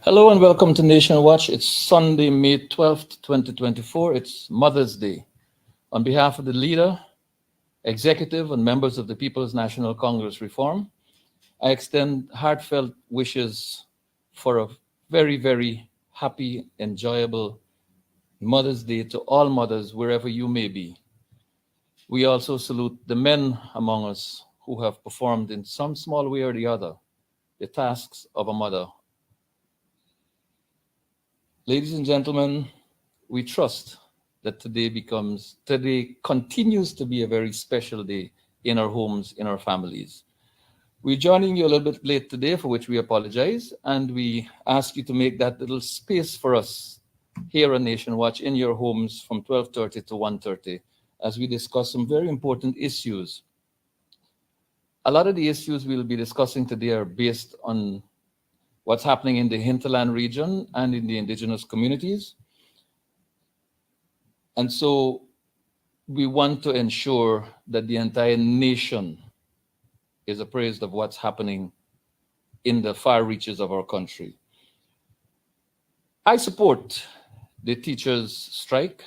Hello and welcome to Nation Watch. It's Sunday, May 12th, 2024. It's Mother's Day. On behalf of the leader, executive, and members of the People's National Congress Reform, I extend heartfelt wishes for a very, very happy, enjoyable Mother's Day to all mothers, wherever you may be. We also salute the men among us who have performed in some small way or the other the tasks of a mother. Ladies and gentlemen, we trust that today continues to be a very special day in our homes, in our families. We're joining you a little bit late today, for which we apologize, and we ask you to make that little space for us here on Nation Watch in your homes from 12:30 to 1:30 as we discuss some very important issues. A lot of the issues we'll be discussing today are based on what's happening in the Hinterland region and in the Indigenous communities. And so we want to ensure that the entire nation is appraised of what's happening in the far reaches of our country. I support the teachers' strike.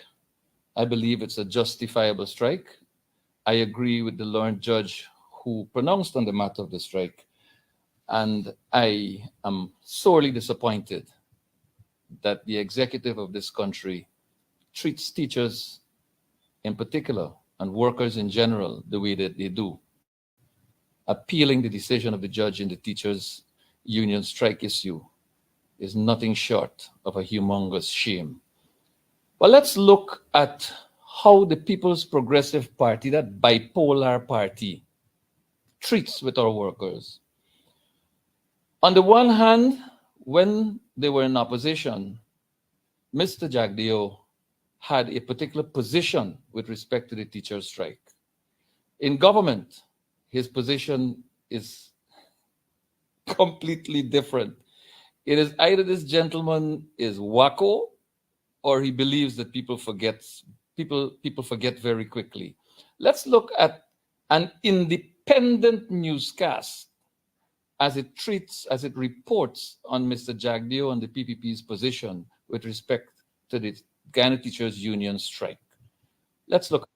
I believe it's a justifiable strike. I agree with the learned judge who pronounced on the matter of the strike. And I am sorely disappointed that the executive of this country treats teachers in particular and workers in general the way that they do. Appealing the decision of the judge in the teachers' union strike issue is nothing short of a humongous shame. But let's look at how the People's Progressive Party, that bipolar party, treats with our workers. On the one hand, when they were in opposition, Mr. Jagdeo had a particular position with respect to the teachers' strike. In government, his position is completely different. It is either this gentleman is wacko or he believes that people forget very quickly. Let's look at an independent newscast as it reports on Mr. Jagdeo and the PPP's position with respect to the Ghana Teachers Union strike. Let's look.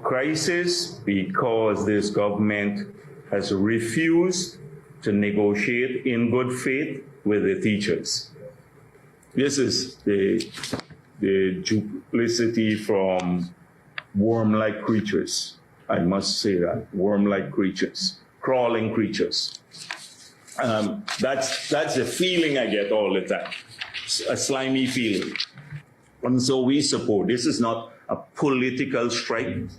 Crisis because this government has refused to negotiate in good faith with the teachers. This is the duplicity from worm-like creatures. I must say that, worm-like creatures, crawling creatures. That's the feeling I get all the time, a slimy feeling. And so we support. This is not a political strike.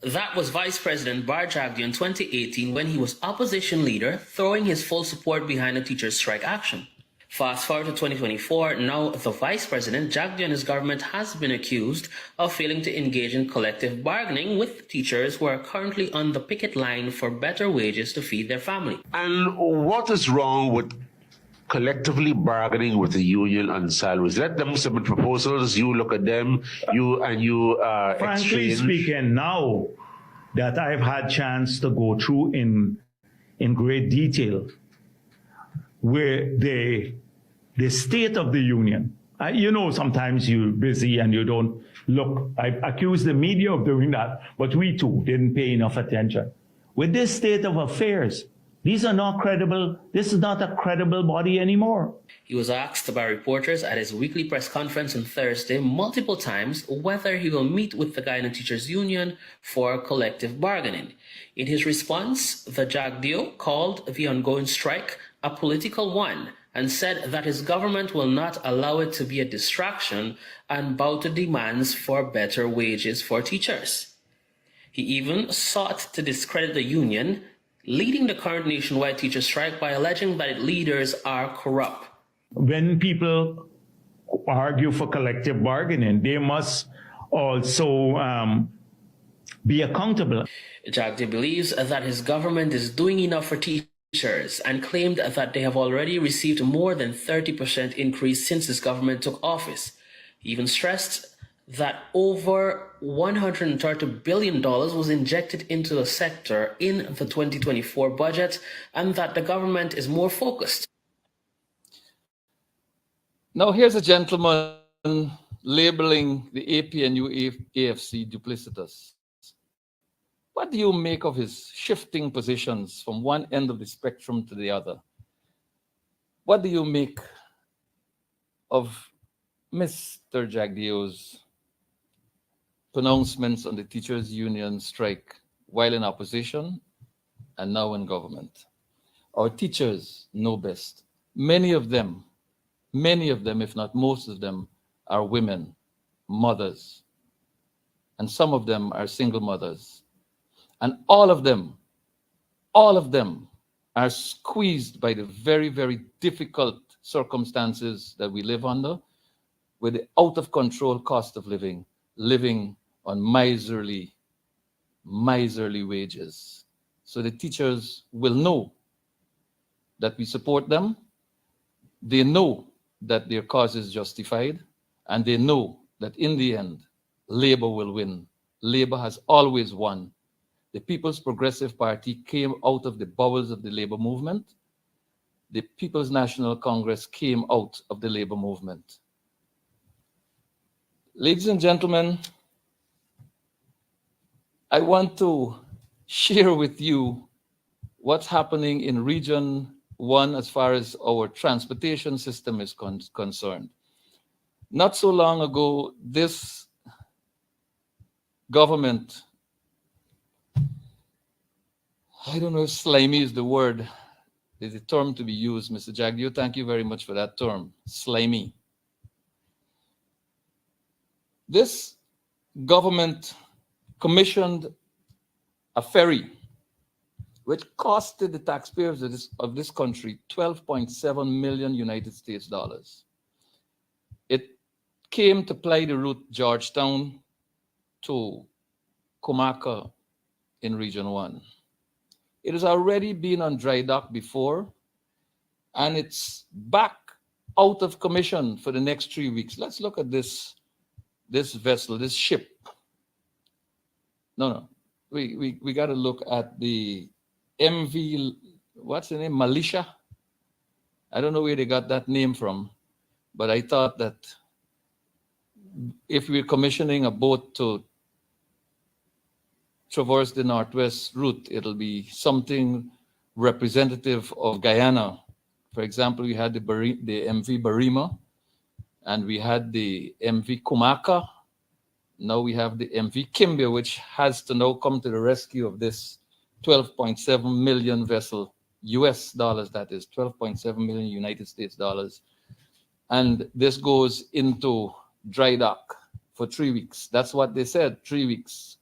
That was Vice President Bar Jagdeo in 2018 when he was opposition leader, throwing his full support behind the teachers' strike action. Fast forward to 2024, now the Vice President, Jagdeo and his government has been accused of failing to engage in collective bargaining with teachers who are currently on the picket line for better wages to feed their family. And what is wrong with collectively bargaining with the union on salaries? Let them submit proposals, you look at them, Frankly exchange. speaking, now that I've had chance to go through in great detail where the state of the union, sometimes you're busy and you don't look. I accuse the media of doing that, but we too didn't pay enough attention. With this state of affairs, these are not credible. This is not a credible body anymore. He was asked by reporters at his weekly press conference on Thursday multiple times whether he will meet with the Ghana Teachers Union for collective bargaining. In his response, the Jagdeo called the ongoing strike a political one and said that his government will not allow it to be a distraction and bow to demands for better wages for teachers. He even sought to discredit the union, leading the current nationwide teacher strike by alleging that its leaders are corrupt. When people argue for collective bargaining, they must also be accountable. Jagdeo believes that his government is doing enough for teachers and claimed that they have already received more than 30% increase since his government took office. He even stressed that over $130 billion was injected into the sector in the 2024 budget and that the government is more focused. Now, here's a gentleman labeling the APNU AFC duplicitous. What do you make of his shifting positions from one end of the spectrum to the other? What do you make of Mr. Jagdeo's pronouncements on the teachers' union strike while in opposition and now in government? Our teachers know best. Many of them, if not most of them, are women, mothers, and some of them are single mothers. And all of them are squeezed by the very, very difficult circumstances that we live under, with the out of control cost of living on miserly wages. So the teachers will know that we support them. They know that their cause is justified, and they know that in the end, labor will win. Labor has always won. The People's Progressive Party came out of the bowels of the labor movement. The People's National Congress came out of the labor movement. Ladies and gentlemen, I want to share with you what's happening in Region 1 as far as our transportation system is concerned. Not so long ago, this government, I don't know if slimy is the word, is the term to be used. Mr. Jagdeo, thank you very much for that term, slimy. This government commissioned a ferry which costed the taxpayers of this country 12.7 million United States dollars. It came to ply the route Georgetown to Kumaka in Region 1. It has already been on dry dock before, and it's back out of commission for the next 3 weeks. Let's look at this vessel, this ship. No. We got to look at the MV, what's the name? Militia? I don't know where they got that name from, but I thought that if we're commissioning a boat to traverse the Northwest route, it'll be something representative of Guyana. For example, we had the MV Barima, and we had the MV Kumaka. Now we have the MV Kimbia, which has to now come to the rescue of this 12.7 million vessel, US dollars, that is, 12.7 million United States dollars. And this goes into dry dock for 3 weeks. That's what they said, 3 weeks.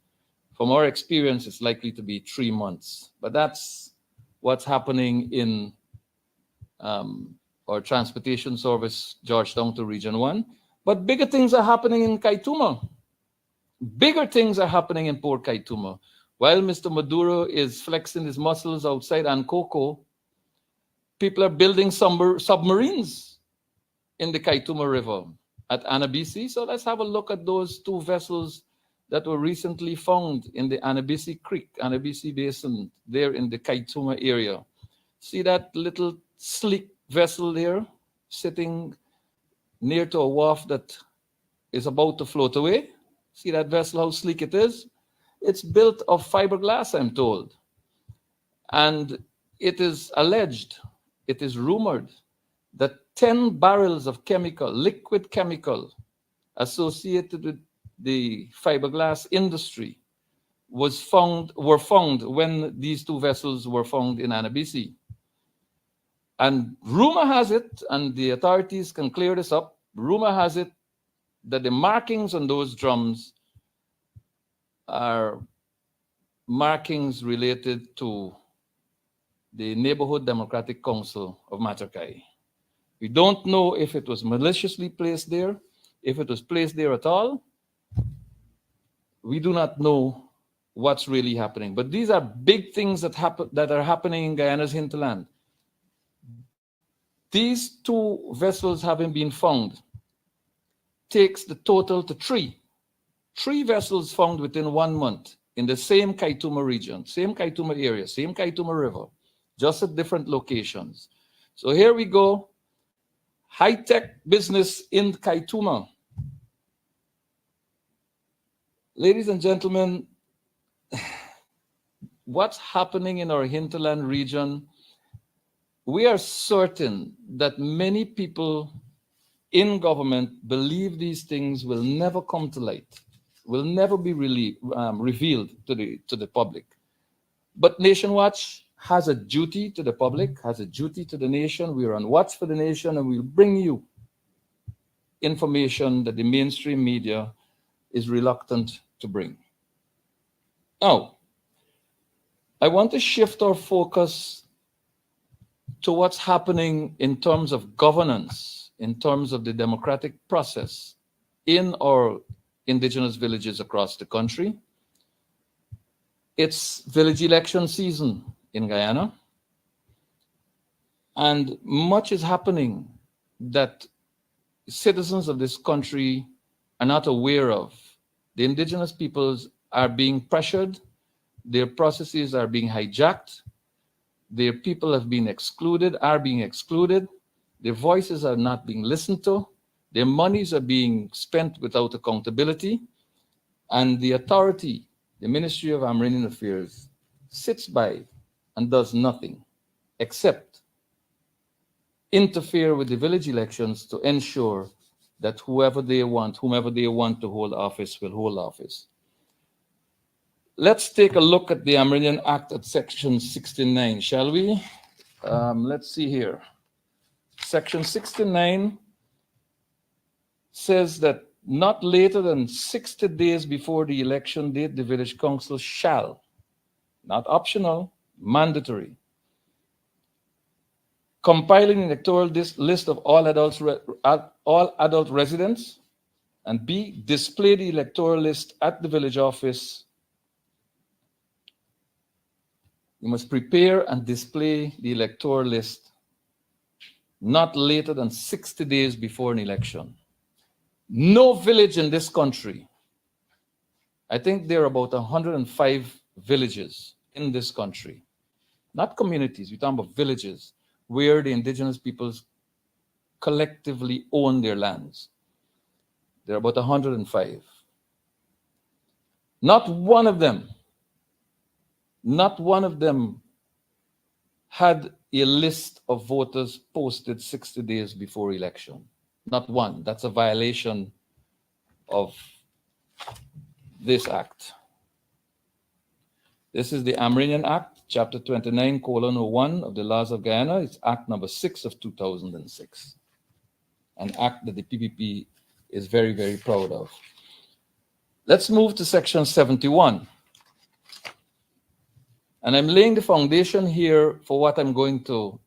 From our experience, it's likely to be 3 months. But that's what's happening in our transportation service, Georgetown to Region 1. But bigger things are happening in Kaituma. Bigger things are happening in Port Kaituma. While Mr. Maduro is flexing his muscles outside Ankoko, people are building submarines in the Kaituma River at Anabisi. So let's have a look at those 2 vessels that were recently found in the Anabisi Creek, Anabisi Basin, there in the Kaituma area. See that little sleek vessel there, sitting near to a wharf that is about to float away? See that vessel, how sleek it is? It's built of fiberglass, I'm told. And it is alleged, it is rumored, that 10 barrels of liquid chemical associated with the fiberglass industry were found when these 2 vessels were found in Anabisi. And rumor has it, and the authorities can clear this up, rumor has it that the markings on those drums are markings related to the Neighborhood Democratic Council of Matakai. We don't know if it was maliciously placed there, if it was placed there at all. We do not know what's really happening. But these are big things that are happening in Guyana's hinterland. These 2 vessels having been found takes the total to 3. 3 vessels found within 1 month in the same Kaituma region, same Kaituma area, same Kaituma River, just at different locations. So here we go, high-tech business in Kaituma. Ladies and gentlemen, what's happening in our hinterland region, we are certain that many people in government believe these things will never come to light, will never be revealed to the public. But Nation Watch has a duty to the public, has a duty to the nation. We are on watch for the nation, and we'll bring you information that the mainstream media is reluctant to bring. Now, I want to shift our focus to what's happening in terms of governance, in terms of the democratic process in our indigenous villages across the country. It's village election season in Guyana, and much is happening that citizens of this country are not aware of. The indigenous peoples are being pressured, their processes are being hijacked, their people have been excluded, are being excluded, their voices are not being listened to, their monies are being spent without accountability, and the authority, the Ministry of Amerindian Affairs, sits by and does nothing except interfere with the village elections to ensure that whomever they want to hold office will hold office. Let's take a look at the Amerindian Act at Section 69, shall we? Let's see here. Section 69 says that not later than 60 days before the election date, the village council shall, not optional, mandatory, compile an electoral list of all adult residents, and B, display the electoral list at the village office. You must prepare and display the electoral list not later than 60 days before an election. No village in this country, I think there are about 105 villages in this country, not communities, we're talking about villages, where the indigenous peoples collectively own their lands. There are about 105. Not one of them had a list of voters posted 60 days before election. Not one. That's a violation of this act. This is the Amerindian Act, Chapter 29:01 of the Laws of Guyana. It's Act number 6 of 2006. An act that the PPP is very, very proud of. Let's move to Section 71. And I'm laying the foundation here for what I'm going to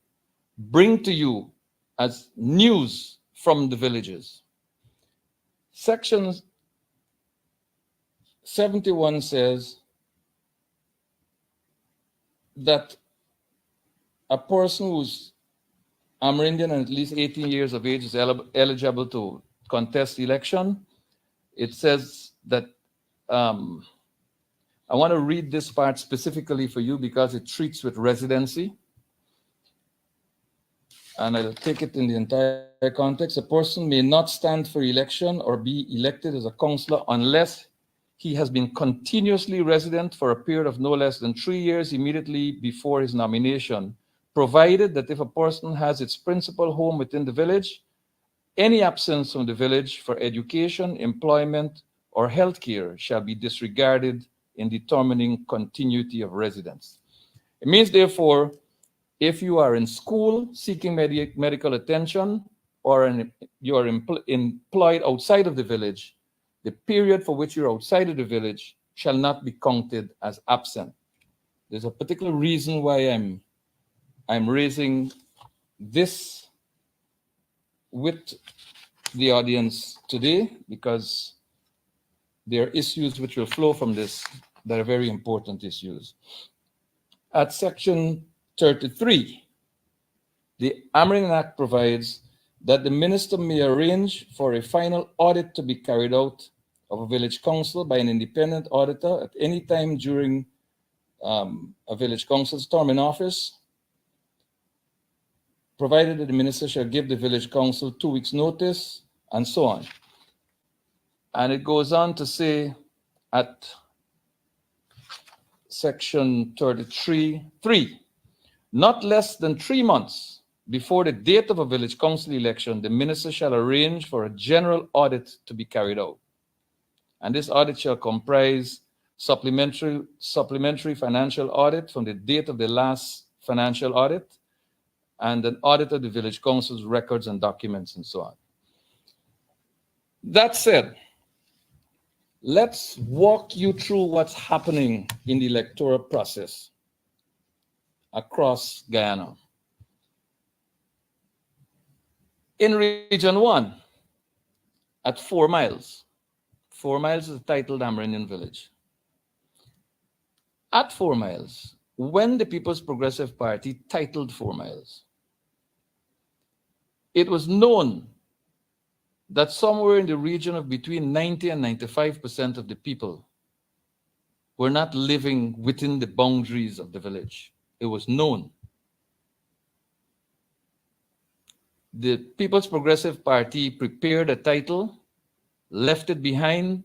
bring to you as news from the villages. Section 71 says that a person who's Amerindian and at least 18 years of age is eligible to contest the election. It says that I want to read this part specifically for you because it treats with residency. And I'll take it in the entire context. A person may not stand for election or be elected as a councillor unless he has been continuously resident for a period of no less than 3 years immediately before his nomination, provided that if a person has its principal home within the village, any absence from the village for education, employment, or healthcare shall be disregarded in determining continuity of residence. It means, therefore, if you are in school seeking medical attention or you are employed outside of the village, the period for which you're outside of the village shall not be counted as absent. There's a particular reason why I'm raising this with the audience today, because there are issues which will flow from this that are very important issues. At Section 33, the Amerindian Act provides that the minister may arrange for a final audit to be carried out of a village council by an independent auditor at any time during a village council's term in office, provided that the minister shall give the village council 2 weeks notice, and so on. And it goes on to say at section 33(3), not less than 3 months before the date of a village council election, the minister shall arrange for a general audit to be carried out. And this audit shall comprise supplementary financial audit from the date of the last financial audit, and an audit of the village council's records and documents and so on. That said, let's walk you through what's happening in the electoral process across Guyana. In Region 1, at 4 miles, 4 miles is a titled Amerindian village. At 4 miles, when the People's Progressive Party titled 4 miles, it was known that somewhere in the region of between 90 and 95% of the people were not living within the boundaries of the village. It was known. The People's Progressive Party prepared a title, left it behind,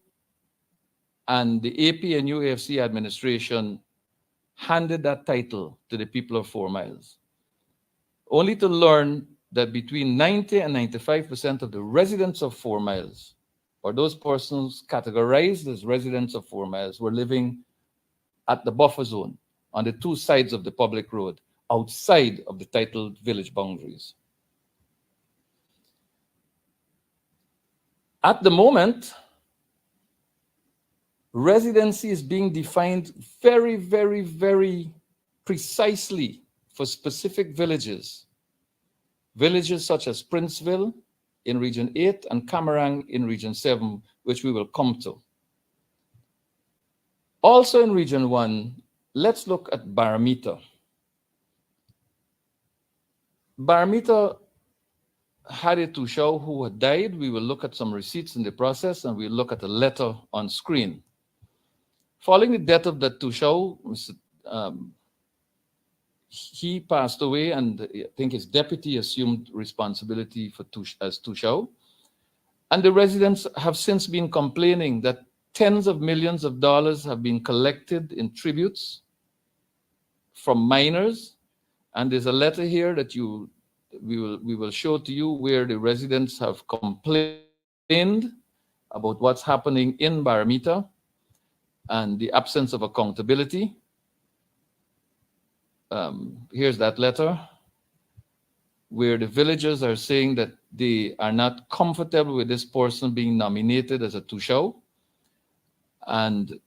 and the APNU AFC administration handed that title to the people of 4 miles, only to learn that between 90 and 95% of the residents of 4 miles, or those persons categorized as residents of 4 miles, were living at the buffer zone on the 2 sides of the public road, outside of the titled village boundaries. At the moment, residency is being defined very, very, very precisely for specific villages. Villages such as Princeville in Region 8 and Kamarang in Region 7, which we will come to. Also in Region 1, let's look at Baramita. Baramita had a Tushao who had died. We will look at some receipts in the process, and we'll look at a letter on screen. Following the death of that Tushao, he passed away, and I think his deputy assumed responsibility for as Tushao. And the residents have since been complaining that tens of millions of dollars have been collected in tributes from miners. And there's a letter here that we will show to you where the residents have complained about what's happening in Baramita and the absence of accountability. Here's that letter where the villagers are saying that they are not comfortable with this person being nominated as a Tushao. And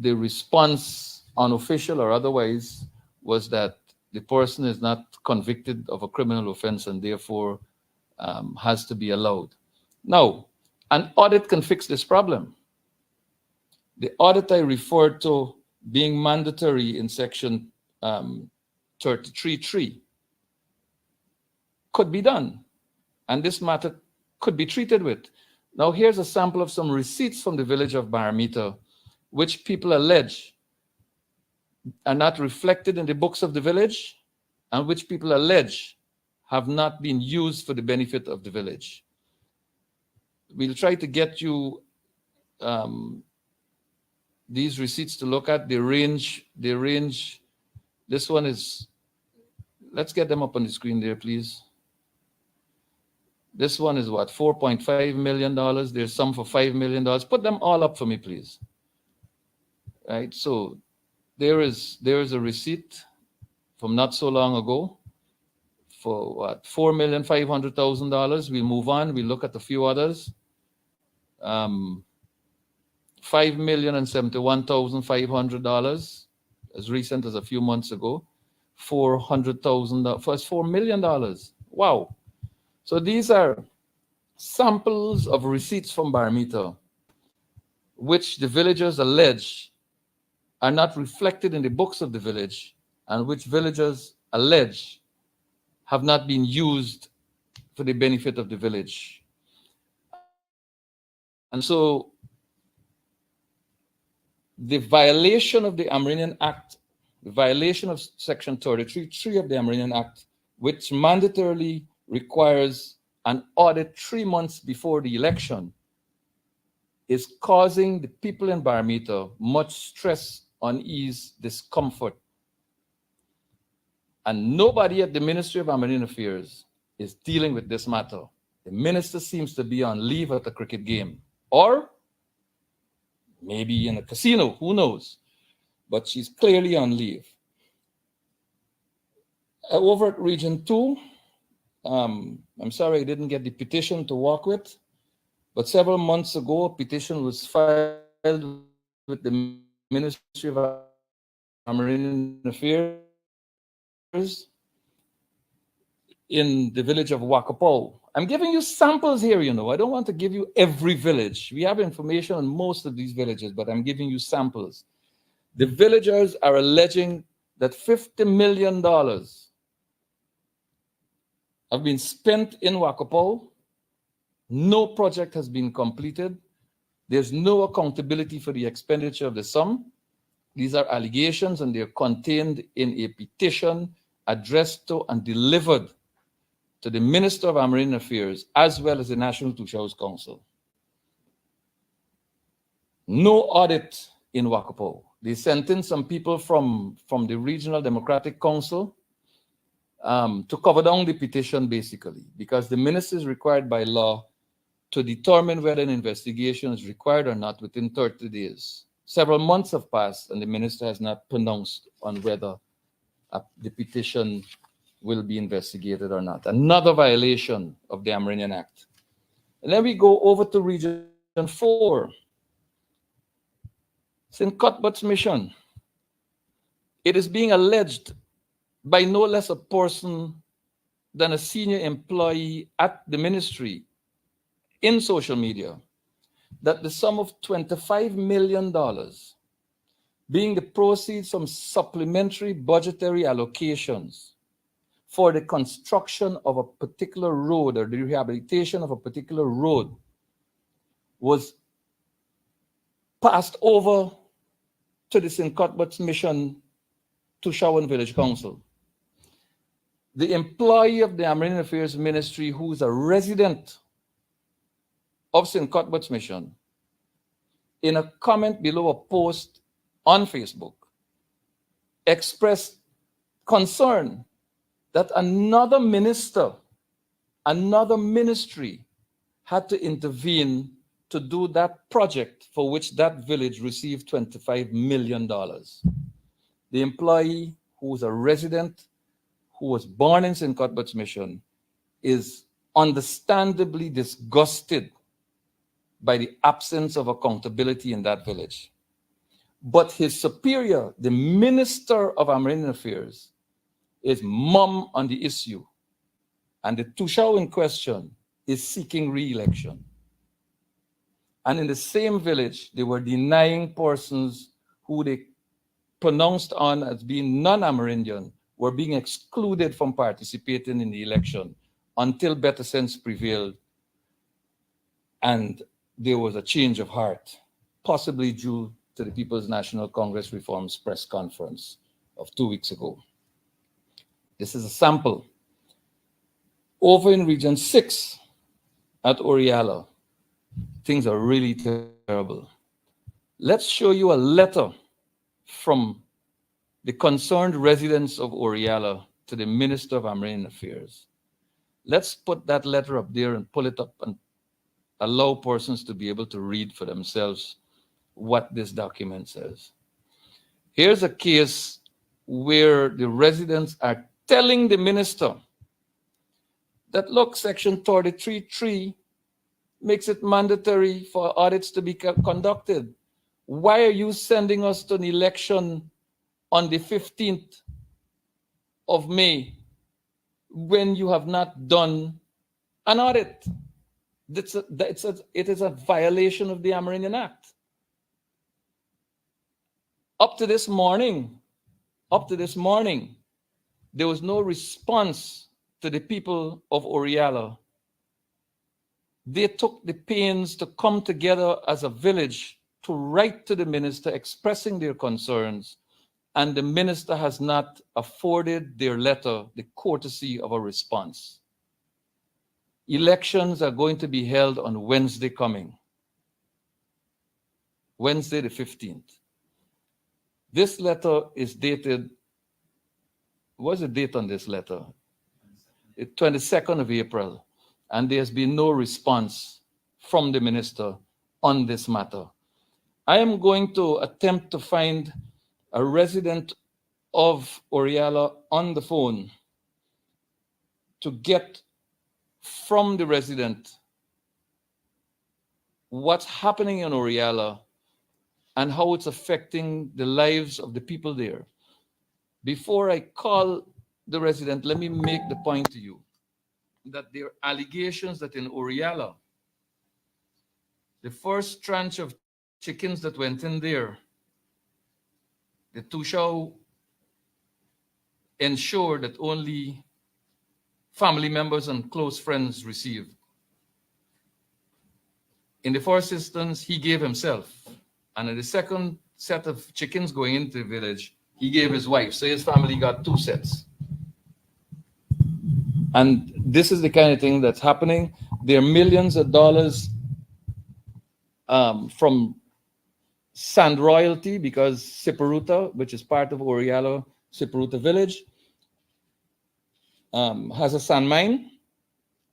the response, unofficial or otherwise, was that the person is not convicted of a criminal offense and therefore has to be allowed. Now, an audit can fix this problem. The audit I referred to being mandatory in section 33(3) could be done, and this matter could be treated with. Now, here's a sample of some receipts from the village of Baramita, which people allege are not reflected in the books of the village, and which people allege have not been used for the benefit of the village. We'll try to get you these receipts to look at. They range. This one is, let's get them up on the screen there, please. This one is what, $4.5 million. There's some for $5 million. Put them all up for me, please. Right, so there is a receipt from not so long ago for what, $4,500,000. We move on. We look at a few others. $5,071,500 as recent as a few months ago. $400,000 for $4 million. Wow. So these are samples of receipts from Baramita, which the villagers allege are not reflected in the books of the village, and which villagers allege have not been used for the benefit of the village. And so the violation of the Amerindian Act, the violation of section 33(3) of the Amerindian Act which mandatorily requires an audit 3 months before the election, is causing the people in Barometer much stress, unease, discomfort. And nobody at the Ministry of Marine Affairs is dealing with this matter. The minister seems to be on leave at a cricket game, or maybe in a casino, who knows? But she's clearly on leave. Over at Region 2, I'm sorry I didn't get the petition to work with, but several months ago, a petition was filed with the Ministry of Marine Affairs in the village of Wakapo. I'm giving you samples here, you know. I don't want to give you every village. We have information on most of these villages, but I'm giving you samples. The villagers are alleging that $50 million have been spent in Wakapo. No project has been completed. There's no accountability for the expenditure of the sum. These are allegations, and they're contained in a petition addressed to and delivered to the Minister of Marine Affairs, as well as the National Tushaus Council. No audit in Wakapo. They sent in some people from the Regional Democratic Council to cover down the petition, basically, because the minister is required by law to determine whether an investigation is required or not within 30 days. Several months have passed, and the minister has not pronounced on whether the petition will be investigated or not. Another violation of the Amerindian Act. And then we go over to Region 4. St. Cuthbert's Mission. It is being alleged by no less a person than a senior employee at the ministry in social media that the sum of $25 million, being the proceeds from supplementary budgetary allocations for the construction of a particular road or the rehabilitation of a particular road, was passed over to the St. Cuthbert's Mission Tushawan Village Council. The employee of the Marine Affairs Ministry, who is a resident of St. Cuthbert's Mission, in a comment below a post on Facebook, expressed concern that another minister, another ministry had to intervene to do that project for which that village received $25 million. The employee, who was a resident, who was born in St. Cuthbert's Mission, is understandably disgusted by the absence of accountability in that village. But his superior, the Minister of Marine Affairs, is mum on the issue. And the Tushau in question is seeking re-election. And in the same village, they were denying persons who they pronounced on as being non-Amerindian were being excluded from participating in the election until better sense prevailed and there was a change of heart, possibly due to the People's National Congress Reforms press conference of 2 weeks ago. This is a sample. Over in Region 6 at Orala, things are really terrible. Let's show you a letter from the concerned residents of Orala to the Minister of Marine Affairs. Let's put that letter up there and pull it up and allow persons to be able to read for themselves what this document says. Here's a case where the residents are telling the minister that, look, Section 33(3) makes it mandatory for audits to be conducted. Why are you sending us to an election on the 15th of May when you have not done an audit? It is a violation of the Amerindian Act. Up to this morning, there was no response to the people of Orala. They took the pains to come together as a village to write to the minister expressing their concerns, and the minister has not afforded their letter the courtesy of a response. Elections are going to be held on Wednesday coming, Wednesday the 15th. This letter is dated, what's the date on this letter? The 22nd of April, and there has been no response from the minister on this matter. I am going to attempt to find a resident of Orala on the phone to get from the resident what's happening in Orala and how it's affecting the lives of the people there. Before I call the resident, let me make the point to you that there are allegations that in Orala, the first tranche of chickens that went in there, the Toua ensured that only family members and close friends received. In the first instance, he gave himself. And in the second set of chickens going into the village, he gave his wife. So his family got 2 sets. And this is the kind of thing that's happening. There are millions of dollars from sand royalty because Siparuta, which is part of Orala, Siparuta village, has a sand mine.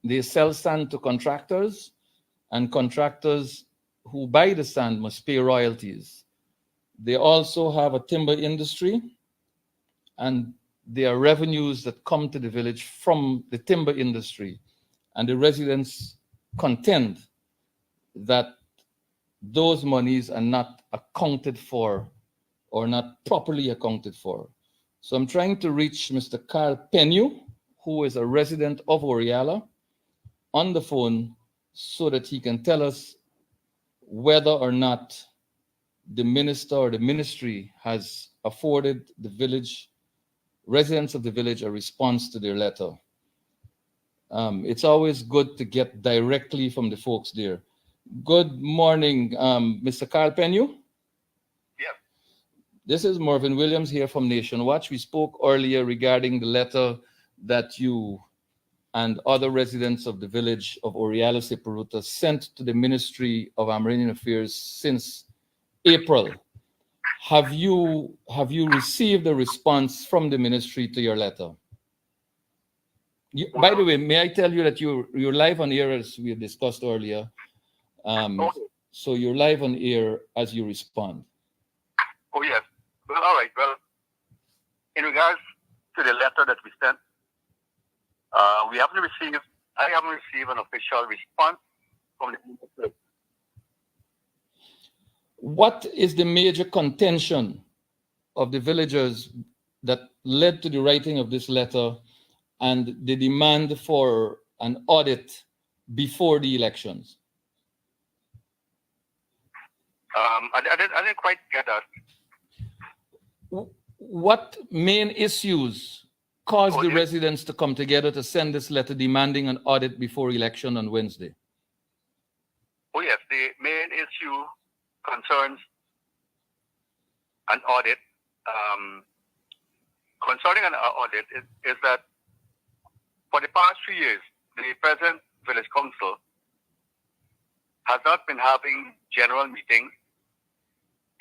They sell sand to contractors, and contractors who buy the sand must pay royalties. They also have a timber industry, and there are revenues that come to the village from the timber industry. And the residents contend that those monies are not accounted for or not properly accounted for. So I'm trying to reach Mr. Carl Penyu, who is a resident of Orala, on the phone so that he can tell us whether or not the minister or the ministry has afforded the village, residents of the village, a response to their letter. It's always good to get directly from the folks there. Good morning, Mr. Carl Penyu. Yes. This is Mervyn Williams here from Nation Watch. We spoke earlier regarding the letter that you and other residents of the village of Orala Siparuta sent to the Ministry of Amerindian Affairs since April. Have you received a response from the ministry to your letter? By the way, may I tell you that you're live on air as we discussed earlier. Okay. So you're live on air as you respond. Oh, yes. Well, all right. Well, in regards to the letter that we sent, I haven't received an official response from the ministry. What is the major contention of the villagers that led to the writing of this letter and the demand for an audit before the elections? I didn't quite get that. What main issues caused the residents to come together to send this letter demanding an audit before election on Wednesday? Oh, yes. The main issue concerns an audit. Concerning an audit is that for the past 3 years, the present village council has not been having general meetings.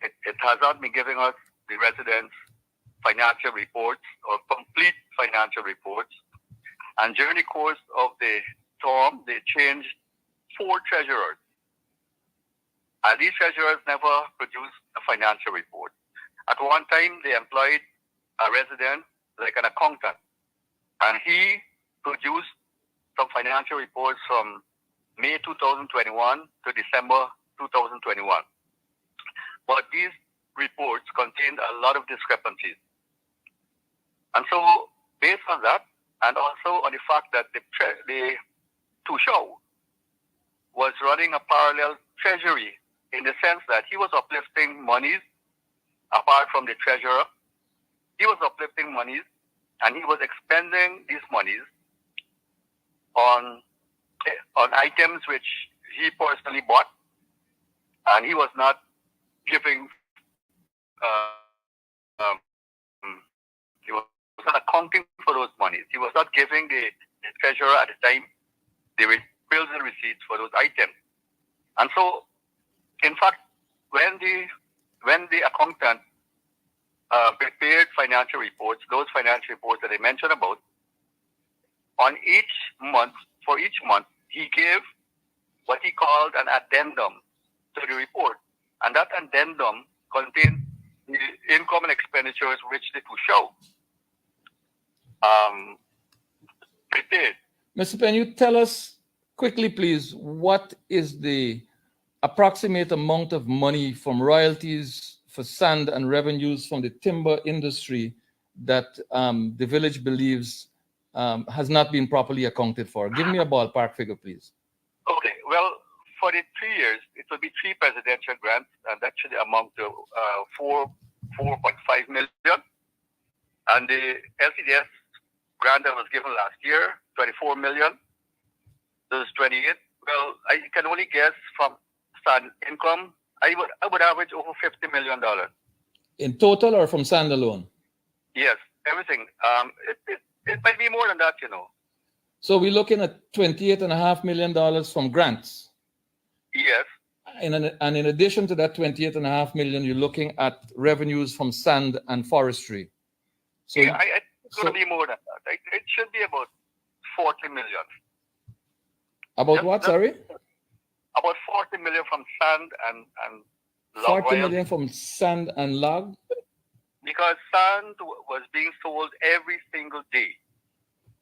It has not been giving us, the residents, financial reports or complete financial reports. And during the course of the term, they changed 4 treasurers. And these treasurers never produced a financial report. At one time, they employed a resident like an accountant. And he produced some financial reports from May 2021 to December 2021. But these reports contained a lot of discrepancies. And so, based on that, and also on the fact that the Toua was running a parallel treasury in the sense that he was uplifting monies apart from the treasurer. He was uplifting monies and he was expending these monies on items which he personally bought, and he was not giving he was not giving the treasurer at the time the bills and receipts for those items. And so, in fact, when the accountant prepared financial reports, those financial reports that I mentioned about, on each month, for each month, he gave what he called an addendum to the report. And that addendum contained the income and expenditures which the Tushao prepared. Mr. Penn, you tell us quickly, please, what is the approximate amount of money from royalties for sand and revenues from the timber industry that the village believes has not been properly accounted for? Give me a ballpark figure, please. Okay, well, for the 3 years, it will be 3 presidential grants, and that should amount to 4.5 million. And the LCDS grant that was given last year, 24 million. This is 28. Well, I can only guess from sand income, I would average over $50 million. In total or from sand alone? Yes, everything. It might be more than that, you know. So we're looking at $28.5 million from grants. Yes. And in addition to that $28.5 million, you're looking at revenues from sand and forestry. So yeah, it's going to be more than that. It should be about 40 million. About what, sorry? About 40 million from sand and log 40 royalty. million from sand and log? Because sand was being sold every single day,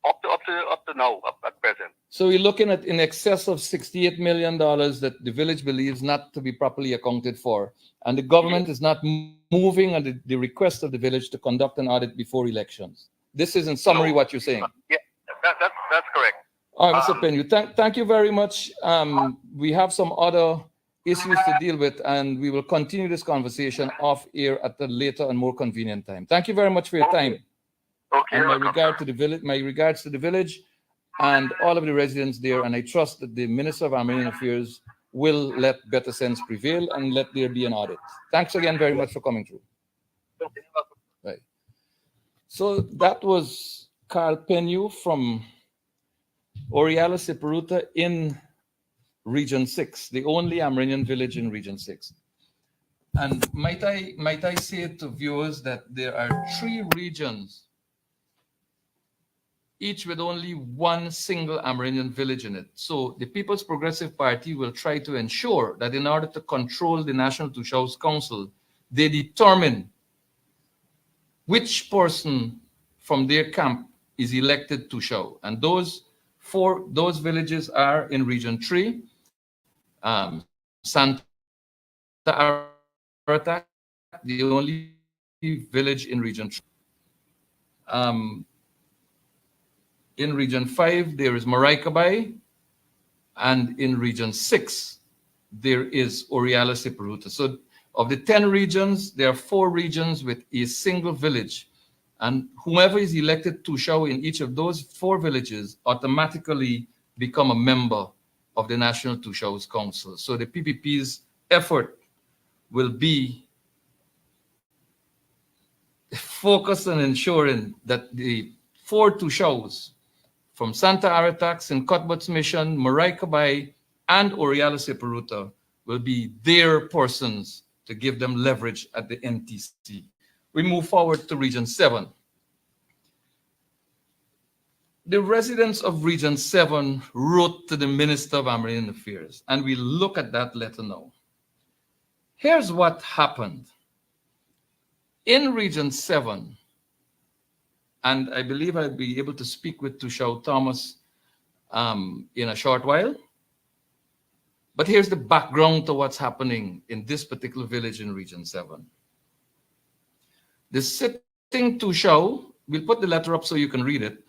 up to now, up at present. So we're looking at in excess of $68 million that the village believes not to be properly accounted for. And the government is not moving on the request of the village to conduct an audit before elections. This is in summary what you're saying. Yeah, that's correct. All right, Mr. Penny, thank you very much. We have some other issues to deal with, and we will continue this conversation off air at a later and more convenient time. Thank you very much for your time. Okay. And my regards to the village and all of the residents there, and I trust that the Minister of Armenian Affairs will let better sense prevail and let there be an audit. Thanks again very much for coming through. Right. So that was Carl Penyu from Orala Siparuta in Region 6, the only Amerindian village in Region 6. And might I say to viewers that there are 3 regions, each with only one single Amerindian village in it. So the People's Progressive Party will try to ensure that in order to control the National Tushaus Council, they determine which person from their camp is elected Tushau. And those villages are in Region 3, Santa Aratak, the only village in Region 3. In Region 5, there is Maraikabai, and in Region 6, there is Orala Siparuta. So of the 10 regions, there are 4 regions with a single village. And whoever is elected Tushau in each of those 4 villages automatically become a member of the National Tushaus Council. So the PPP's effort will be focused on ensuring that the 4 Tushaus from Santa Aratax and Cuthbert's Mission, Maraikabai, and Orala Siparuta will be their persons to give them leverage at the NTC. We move forward to Region 7. The residents of Region 7 wrote to the Minister of Amerindian Affairs, and we look at that letter now. Here's what happened. In Region 7, and I believe I'll be able to speak with Toua Thomas in a short while. But here's the background to what's happening in this particular village in Region 7. The sitting Tushau, we'll put the letter up so you can read it.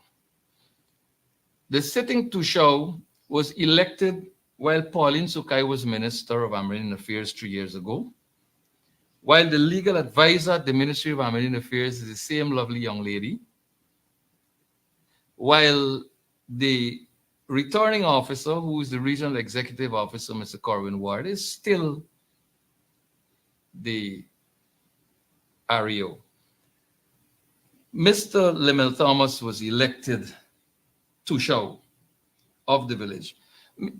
The sitting Tushau was elected while Pauline Sukai was Minister of Amerindian Affairs 3 years ago, while the legal advisor at the Ministry of Amerindian Affairs is the same lovely young lady, while the returning officer, who is the regional executive officer, Mr. Corwin Ward, is still the REO. Mr. Lemel Thomas was elected to show of the village.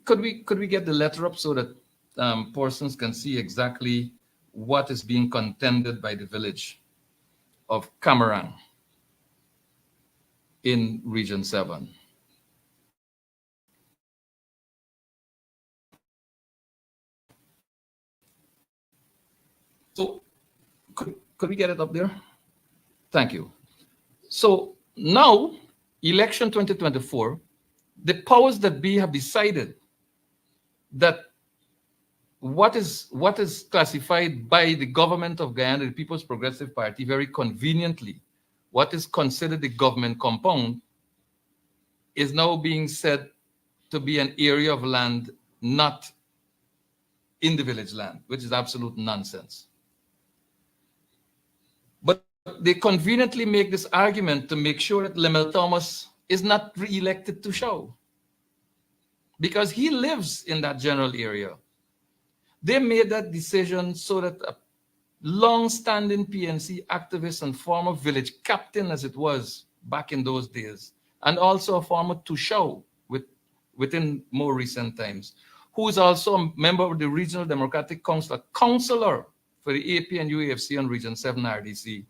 Could we get the letter up so that persons can see exactly what is being contended by the village of Kamarang in Region 7? So could we get it up there? Thank you. So now, election 2024, the powers that be have decided that what is classified by the government of Guyana, the People's Progressive Party, very conveniently, what is considered the government compound, is now being said to be an area of land not in the village land, which is absolute nonsense. But they conveniently make this argument to make sure that Lemel Thomas is not re-elected to show, because he lives in that general area. They made that decision so that a long-standing PNC activist and former village captain, as it was back in those days, and also a former Tushao within more recent times, who is also a member of the Regional Democratic Council, a counselor for the AP and UAFC on Region 7 RDC,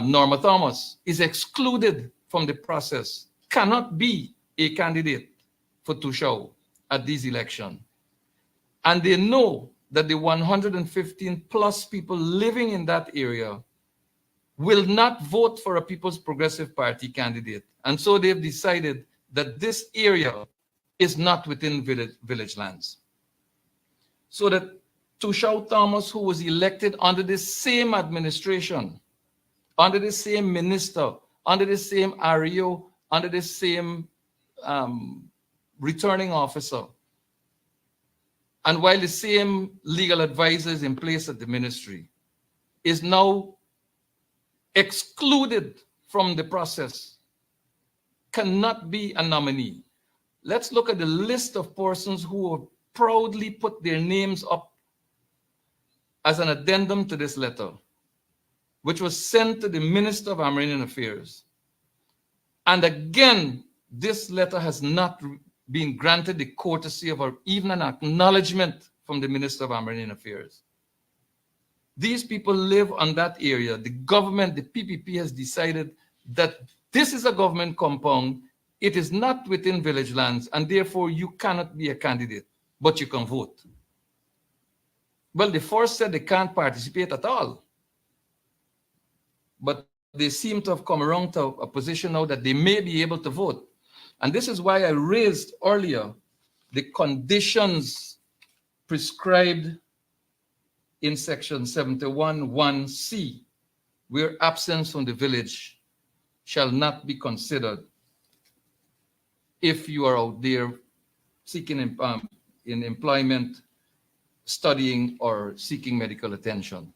Norma Thomas, is excluded from the process, cannot be a candidate for Tushao at these elections. And they know that the 115 plus people living in that area will not vote for a People's Progressive Party candidate. And so they've decided that this area is not within village lands. So that Toua Thomas, who was elected under the same administration, under the same minister, under the same REO, under the same returning officer, and while the same legal advisor is in place at the ministry, is now excluded from the process, cannot be a nominee. Let's look at the list of persons who have proudly put their names up as an addendum to this letter, which was sent to the Minister of Amerindian Affairs. And again, this letter has not been granted the courtesy of or even an acknowledgement from the Minister of Amerindian Affairs. These people live on that area. The government, the PPP, has decided that this is a government compound. It is not within village lands, and therefore you cannot be a candidate, but you can vote. Well, the first said they can't participate at all. But they seem to have come around to a position now that they may be able to vote. And this is why I raised earlier the conditions prescribed in section 71(1)(c), where absence from the village shall not be considered if you are out there seeking in employment, studying, or seeking medical attention.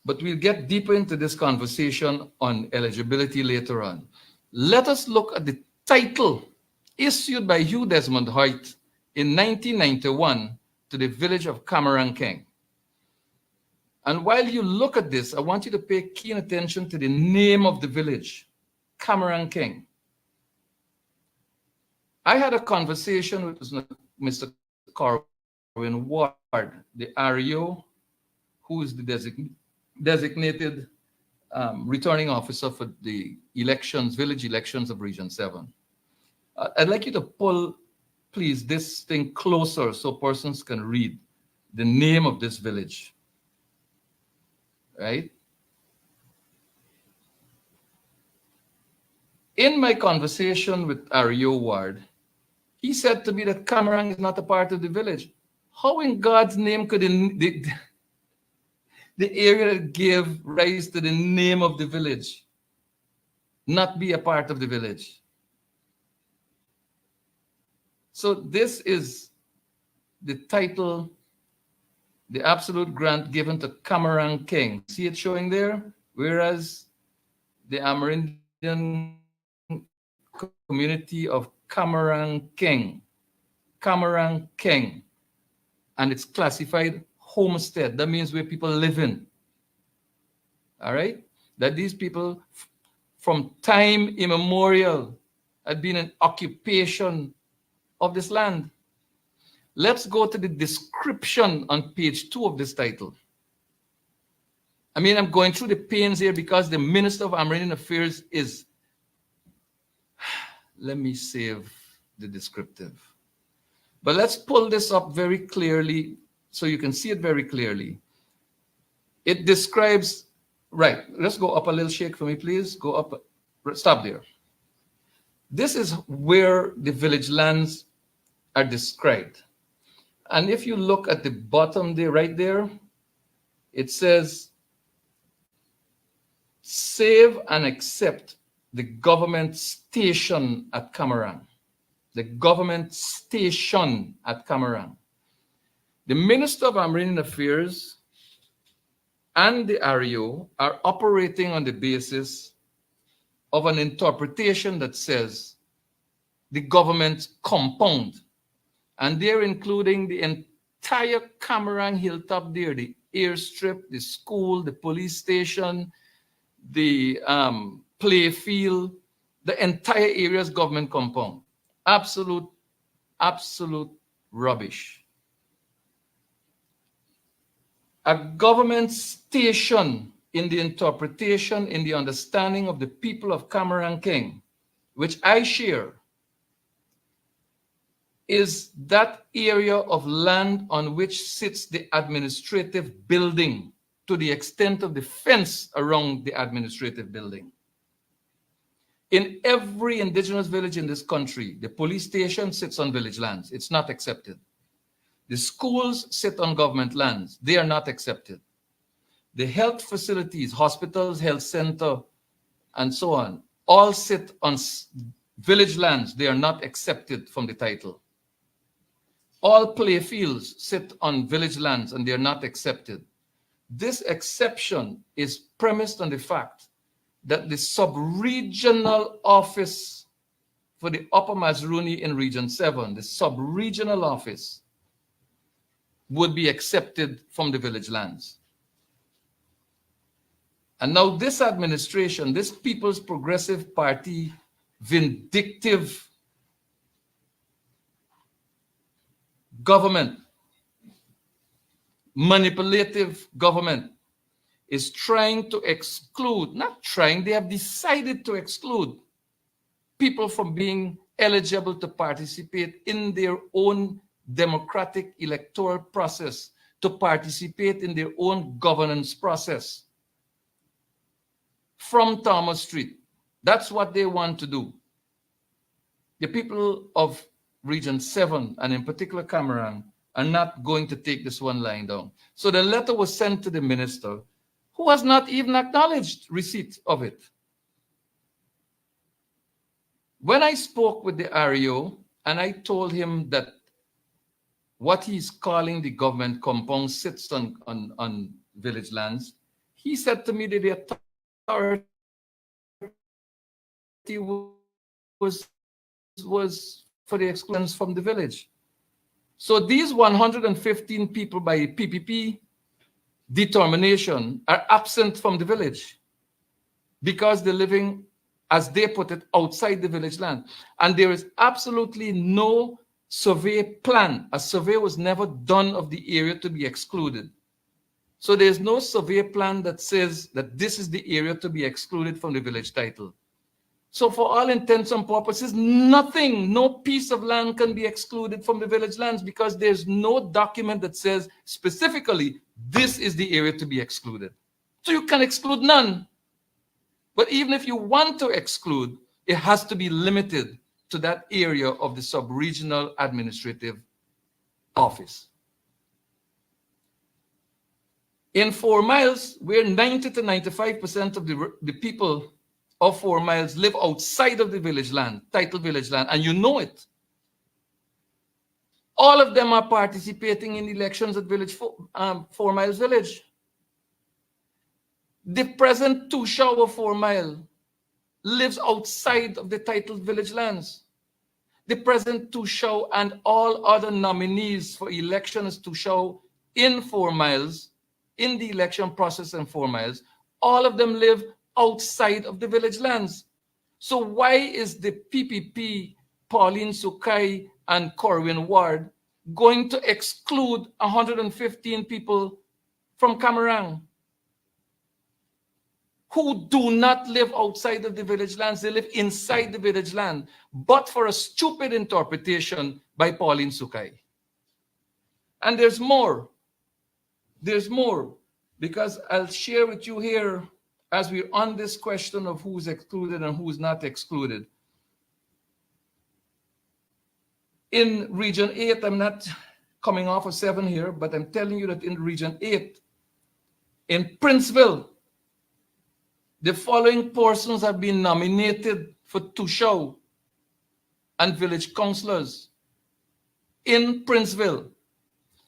But we'll get deeper into this conversation on eligibility later on. Let us look at the title issued by Hugh Desmond Hoyt in 1991 to the village of Kamarang King. And while you look at this, I want you to pay keen attention to the name of the village, Kamarang King. I had a conversation with Mr. Corwin Ward, the REO, who is the designated returning officer for the elections, village elections of Region 7. I'd like you to pull, please, this thing closer so persons can read the name of this village, right? In my conversation with REO Ward, he said to me that Kamarang is not a part of the village. How in God's name could the area that gave rise to the name of the village not be a part of the village? So this is the title, the absolute grant given to Kamarang King. See it showing there? Whereas the Amerindian community of Kamarang King, and it's classified homestead. That means where people live in. all right? That these people from time immemorial had been in occupation of this land. Let's go to the description on page 2 of this title. I mean, I'm going through the pains here because the Minister of Amerindian Affairs is, let me save the descriptive. But let's pull this up very clearly so you can see it very clearly. It describes, right, let's go up a little shake for me, please. Go up, stop there. This is where the village lands are described. And if you look at the bottom there, right there, it says, save and accept the government station at Kamarang. The government station at Kamarang. The Minister of Amerindian Affairs and the REO are operating on the basis of an interpretation that says the government compound. And they're including the entire Kamarang hilltop there, the airstrip, the school, the police station, the play field, the entire area's government compound. Absolute rubbish. A government station in the interpretation, in the understanding of the people of Kamarang King, which I share, is that area of land on which sits the administrative building to the extent of the fence around the administrative building. In every indigenous village in this country, the police station sits on village lands. It's not accepted. The schools sit on government lands. They are not accepted. The health facilities, hospitals, health center, and so on, all sit on village lands. They are not accepted from the title. All play fields sit on village lands and they are not accepted. This exception is premised on the fact that the sub-regional office for the Upper Mazruni in Region 7, the sub-regional office, would be accepted from the village lands. And now this administration, this People's Progressive Party, vindictive government, manipulative government, is trying to exclude, not trying, they have decided to exclude people from being eligible to participate in their own democratic electoral process, to participate in their own governance process from Thomas Street. That's what they want to do. The people of Region 7, and in particular Kamarang, are not going to take this one lying down. So the letter was sent to the minister, who has not even acknowledged receipt of it. When I spoke with the REO and I told him that what he's calling the government compound sits on village lands, he said to me that the authority was for the exclusions from the village. So these 115 people by PPP determination are absent from the village because they're living, as they put it, outside the village land. And there is absolutely no survey plan. A survey was never done of the area to be excluded. So there's no survey plan that says that this is the area to be excluded from the village title. So for all intents and purposes, nothing, no piece of land can be excluded from the village lands because there's no document that says specifically this is the area to be excluded. So you can exclude none. But even if you want to exclude, it has to be limited to that area of the sub-regional administrative office. In 4 miles, where 90 to 95% of the people of 4 miles live outside of the village land, title village land, and you know it. All of them are participating in elections at village 4 miles village. The present Tushaw of 4 Mile lives outside of the titled village lands. The present Tushaw and all other nominees for elections Tushaw in 4 miles, in the election process in 4 miles, all of them live outside of the village lands. So why is the PPP, Pauline Sukai and Corwin Ward, going to exclude 115 people from Kamarang who do not live outside of the village lands? They live inside the village land, but for a stupid interpretation by Pauline Sukai. And there's more. There's more, because I'll share with you here, as we're on this question of who's excluded and who's not excluded. In Region 8, I'm not coming off of 7 here, but I'm telling you that in Region 8, in Princeville, the following persons have been nominated for Tushao and village councillors in Princeville,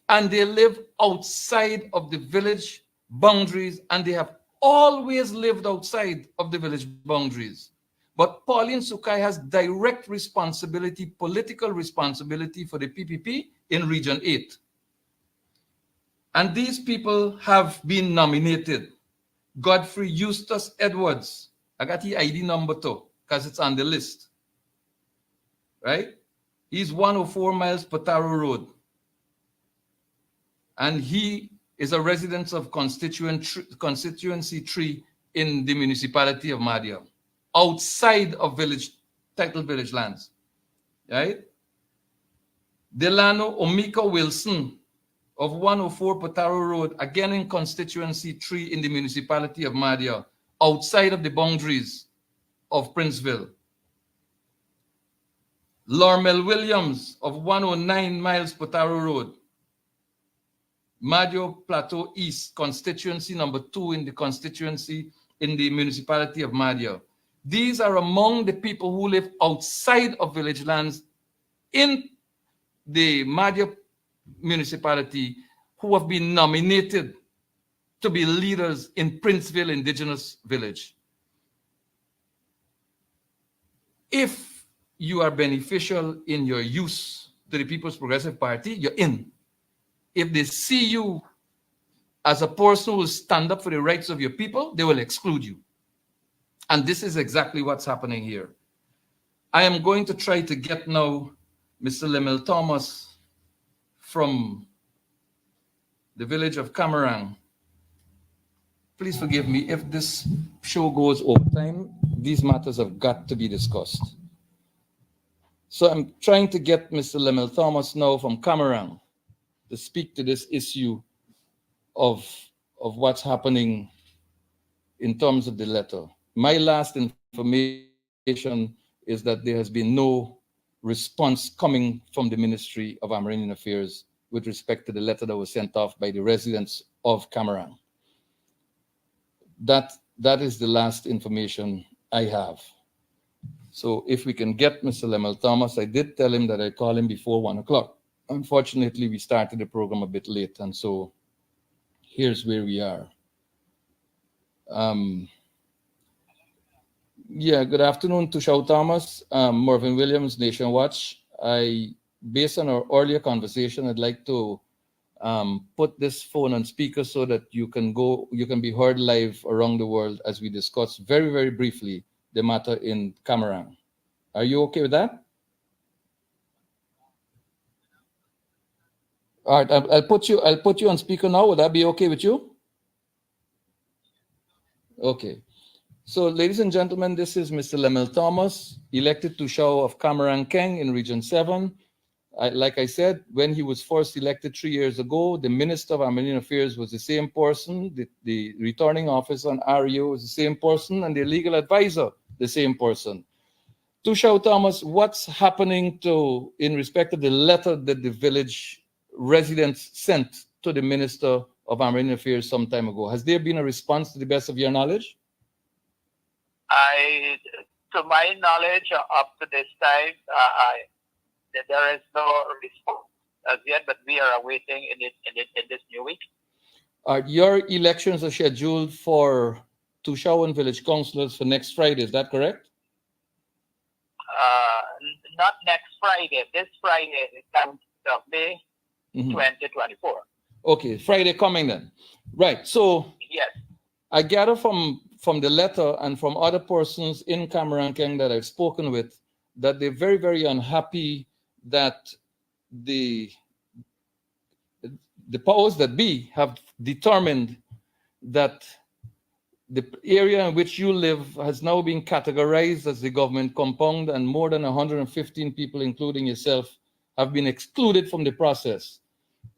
and they live outside of the village boundaries, and they have always lived outside of the village boundaries. But Pauline Sukai has direct responsibility, political responsibility for the PPP in Region 8. And these people have been nominated. Godfrey Eustace Edwards, I got the ID number too, because it's on the list, right? He's 104 miles Potaro Road. And he is a resident of constituency 3 in the municipality of Madhya, outside of title village lands, right? Delano Omika Wilson of 104 Potaro Road, again in constituency 3 in the municipality of Madhya, outside of the boundaries of Princeville. Lormel Williams of 109 miles Potaro Road, Madhya Plateau East, constituency number 2 in the constituency in the municipality of Madhya. These are among the people who live outside of village lands in the Madhya municipality who have been nominated to be leaders in Princeville Indigenous Village. If you are beneficial in your use to the People's Progressive Party, you're in. If they see you as a person who will stand up for the rights of your people, they will exclude you. And this is exactly what's happening here. I am going to try to get now Mr. Lemel Thomas from the village of Kamarang. Please forgive me if this show goes over time. These matters have got to be discussed. So I'm trying to get Mr. Lemel Thomas now from Kamarang to speak to this issue of what's happening in terms of the letter. My last information is that there has been no response coming from the Ministry of Amerindian Affairs with respect to the letter that was sent off by the residents of Kamarang. That is the last information I have. So if we can get Mr. Lemel Thomas, I did tell him that I'd call him before 1 o'clock. Unfortunately, we started the program a bit late, and so here's where we are. Yeah, good afternoon to Toua Thomas, Mervyn Williams, Nation Watch. Based on our earlier conversation, I'd like to put this phone on speaker so that you can be heard live around the world as we discuss very, very briefly the matter in Kamarang. Are you okay with that? All right, I'll put you on speaker now. Would that be okay with you? Okay. So, ladies and gentlemen, this is Mr. Lemel Thomas, elected Tushao of Kamarang Keng in Region 7. Like I said, when he was first elected 3 years ago, the Minister of Amerindian Affairs was the same person, the returning officer on REO was the same person, and the legal advisor, the same person. Toua Thomas, what's happening in respect of the letter that the village residents sent to the Minister of Amerindian Affairs some time ago? Has there been a response to the best of your knowledge? To my knowledge, up to this time, there is no response as yet, but we are awaiting in this new week. Your elections are scheduled for Tushao and village councillors for next Friday. Is that correct? Not next Friday. This Friday, the 10th of May, 2024. Okay, Friday coming then. Right. So yes, I gather from the letter and from other persons in Kamarang that I've spoken with that they're very, very unhappy that the powers that be have determined that the area in which you live has now been categorized as the government compound, and more than 115 people, including yourself, have been excluded from the process.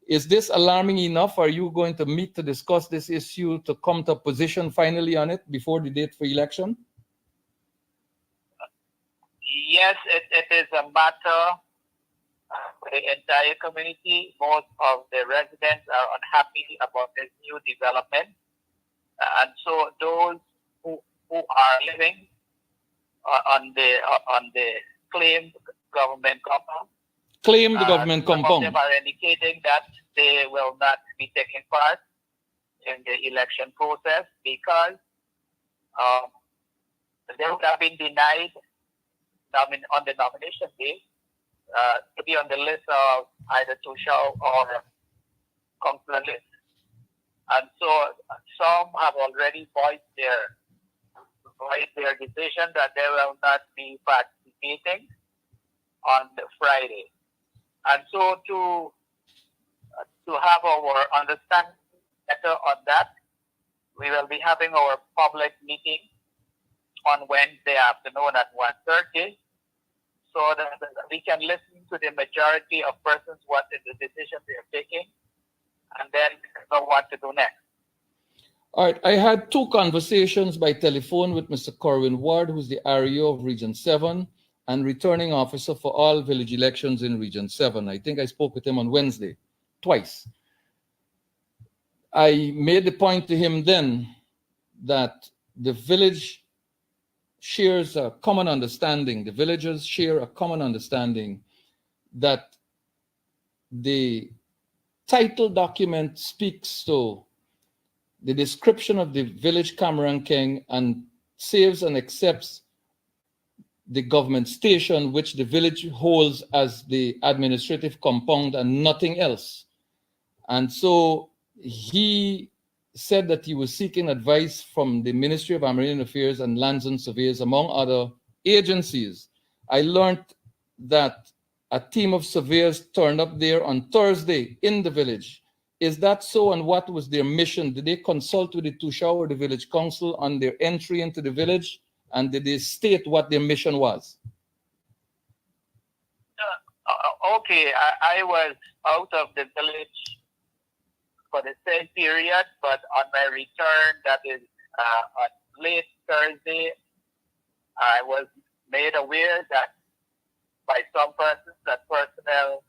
Is this alarming enough? Are you going to meet to discuss this issue to come to a position finally on it before the date for election? Yes, it is a matter for the entire community. Most of the residents are unhappy about this new development. And so those who are living on the claimed government compound, Claim the government some compound. of them are indicating that they will not be taking part in the election process because they would have been denied on the nomination day to be on the list of either Toua or councillor list. And so some have already voiced their decision that they will not be participating on the Friday. And so to have our understanding better on that, we will be having our public meeting on Wednesday afternoon at 1:30, so that we can listen to the majority of persons what is the decision they are taking, and then know what to do next. All right, I had 2 conversations by telephone with Mr. Corwin Ward, who's the REO of Region 7 and returning officer for all village elections in Region 7. I think I spoke with him on Wednesday, twice. I made the point to him then that the village shares a common understanding, the villagers share a common understanding that the title document speaks to the description of the village Kamarang King and saves and accepts the government station, which the village holds as the administrative compound and nothing else. And so he said that he was seeking advice from the Ministry of Amerindian Affairs and Lands and Surveyors, among other agencies. I learned that a team of surveyors turned up there on Thursday in the village. Is that so, and what was their mission? Did they consult with the Toua or the village council on their entry into the village? And did they state what their mission was? Okay, I was out of the village for the same period, but on my return, that is on late Thursday, I was made aware that by some persons that personnel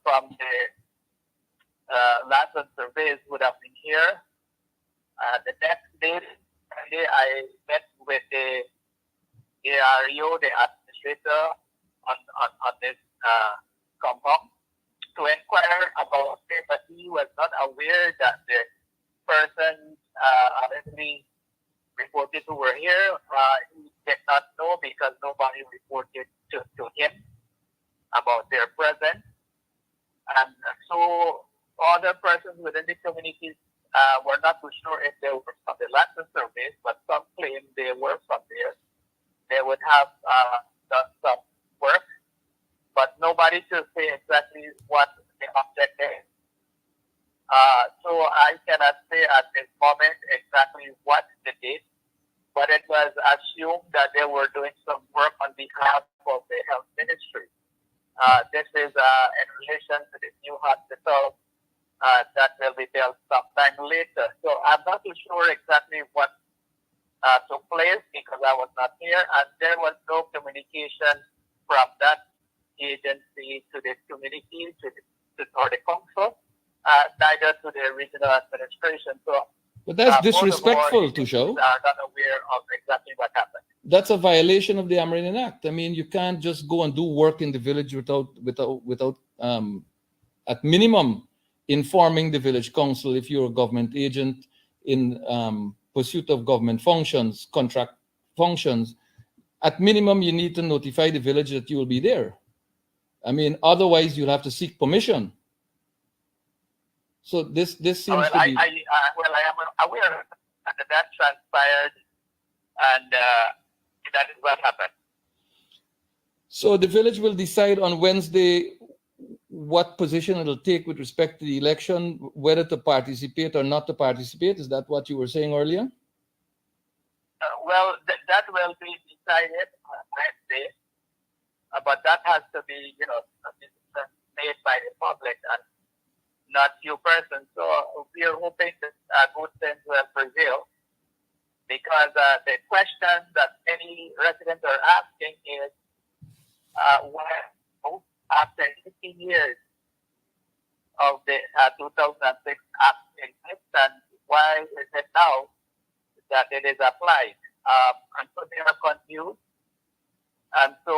from the Lands and Surveys would have been here. The next day, I met with the AREO, the administrator on this compound, to inquire about it, but he was not aware that the persons already reported who were here. He did not know because nobody reported to him about their presence. And so other persons within the communities were not too sure if they were from the Lands and Surveys, but some claimed they were from there. They would have done some work, but nobody to say exactly what the object is. So I cannot say at this moment exactly what the date, but it was assumed that they were doing some work on behalf of the health ministry. This is in relation to this new hospital that will be built sometime later. So I'm not too sure exactly what took place because I was not here, and there was no communication from that agency to the community or the council, neither to the regional administration. So, but that's disrespectful, Toua. Are not aware of exactly what happened. That's a violation of the Amerindian Act. I mean, you can't just go and do work in the village without at minimum informing the village council if you're a government agent in pursuit of government functions, contract functions. At minimum, you need to notify the village that you will be there. I mean, otherwise you'll have to seek permission. So this seems to be. I am aware and that transpired, and that is what happened. So the village will decide on Wednesday what position it'll take with respect to the election, whether to participate or not to participate. Is that what you were saying earlier? Well, that will be decided on Wednesday, but that has to be, made by the public and not few persons. So we are hoping that good sense will prevail, because the question that many residents are asking is, why after 18 years of the 2006 Act in existence, why is it now that it is applied? And so they are confused. And so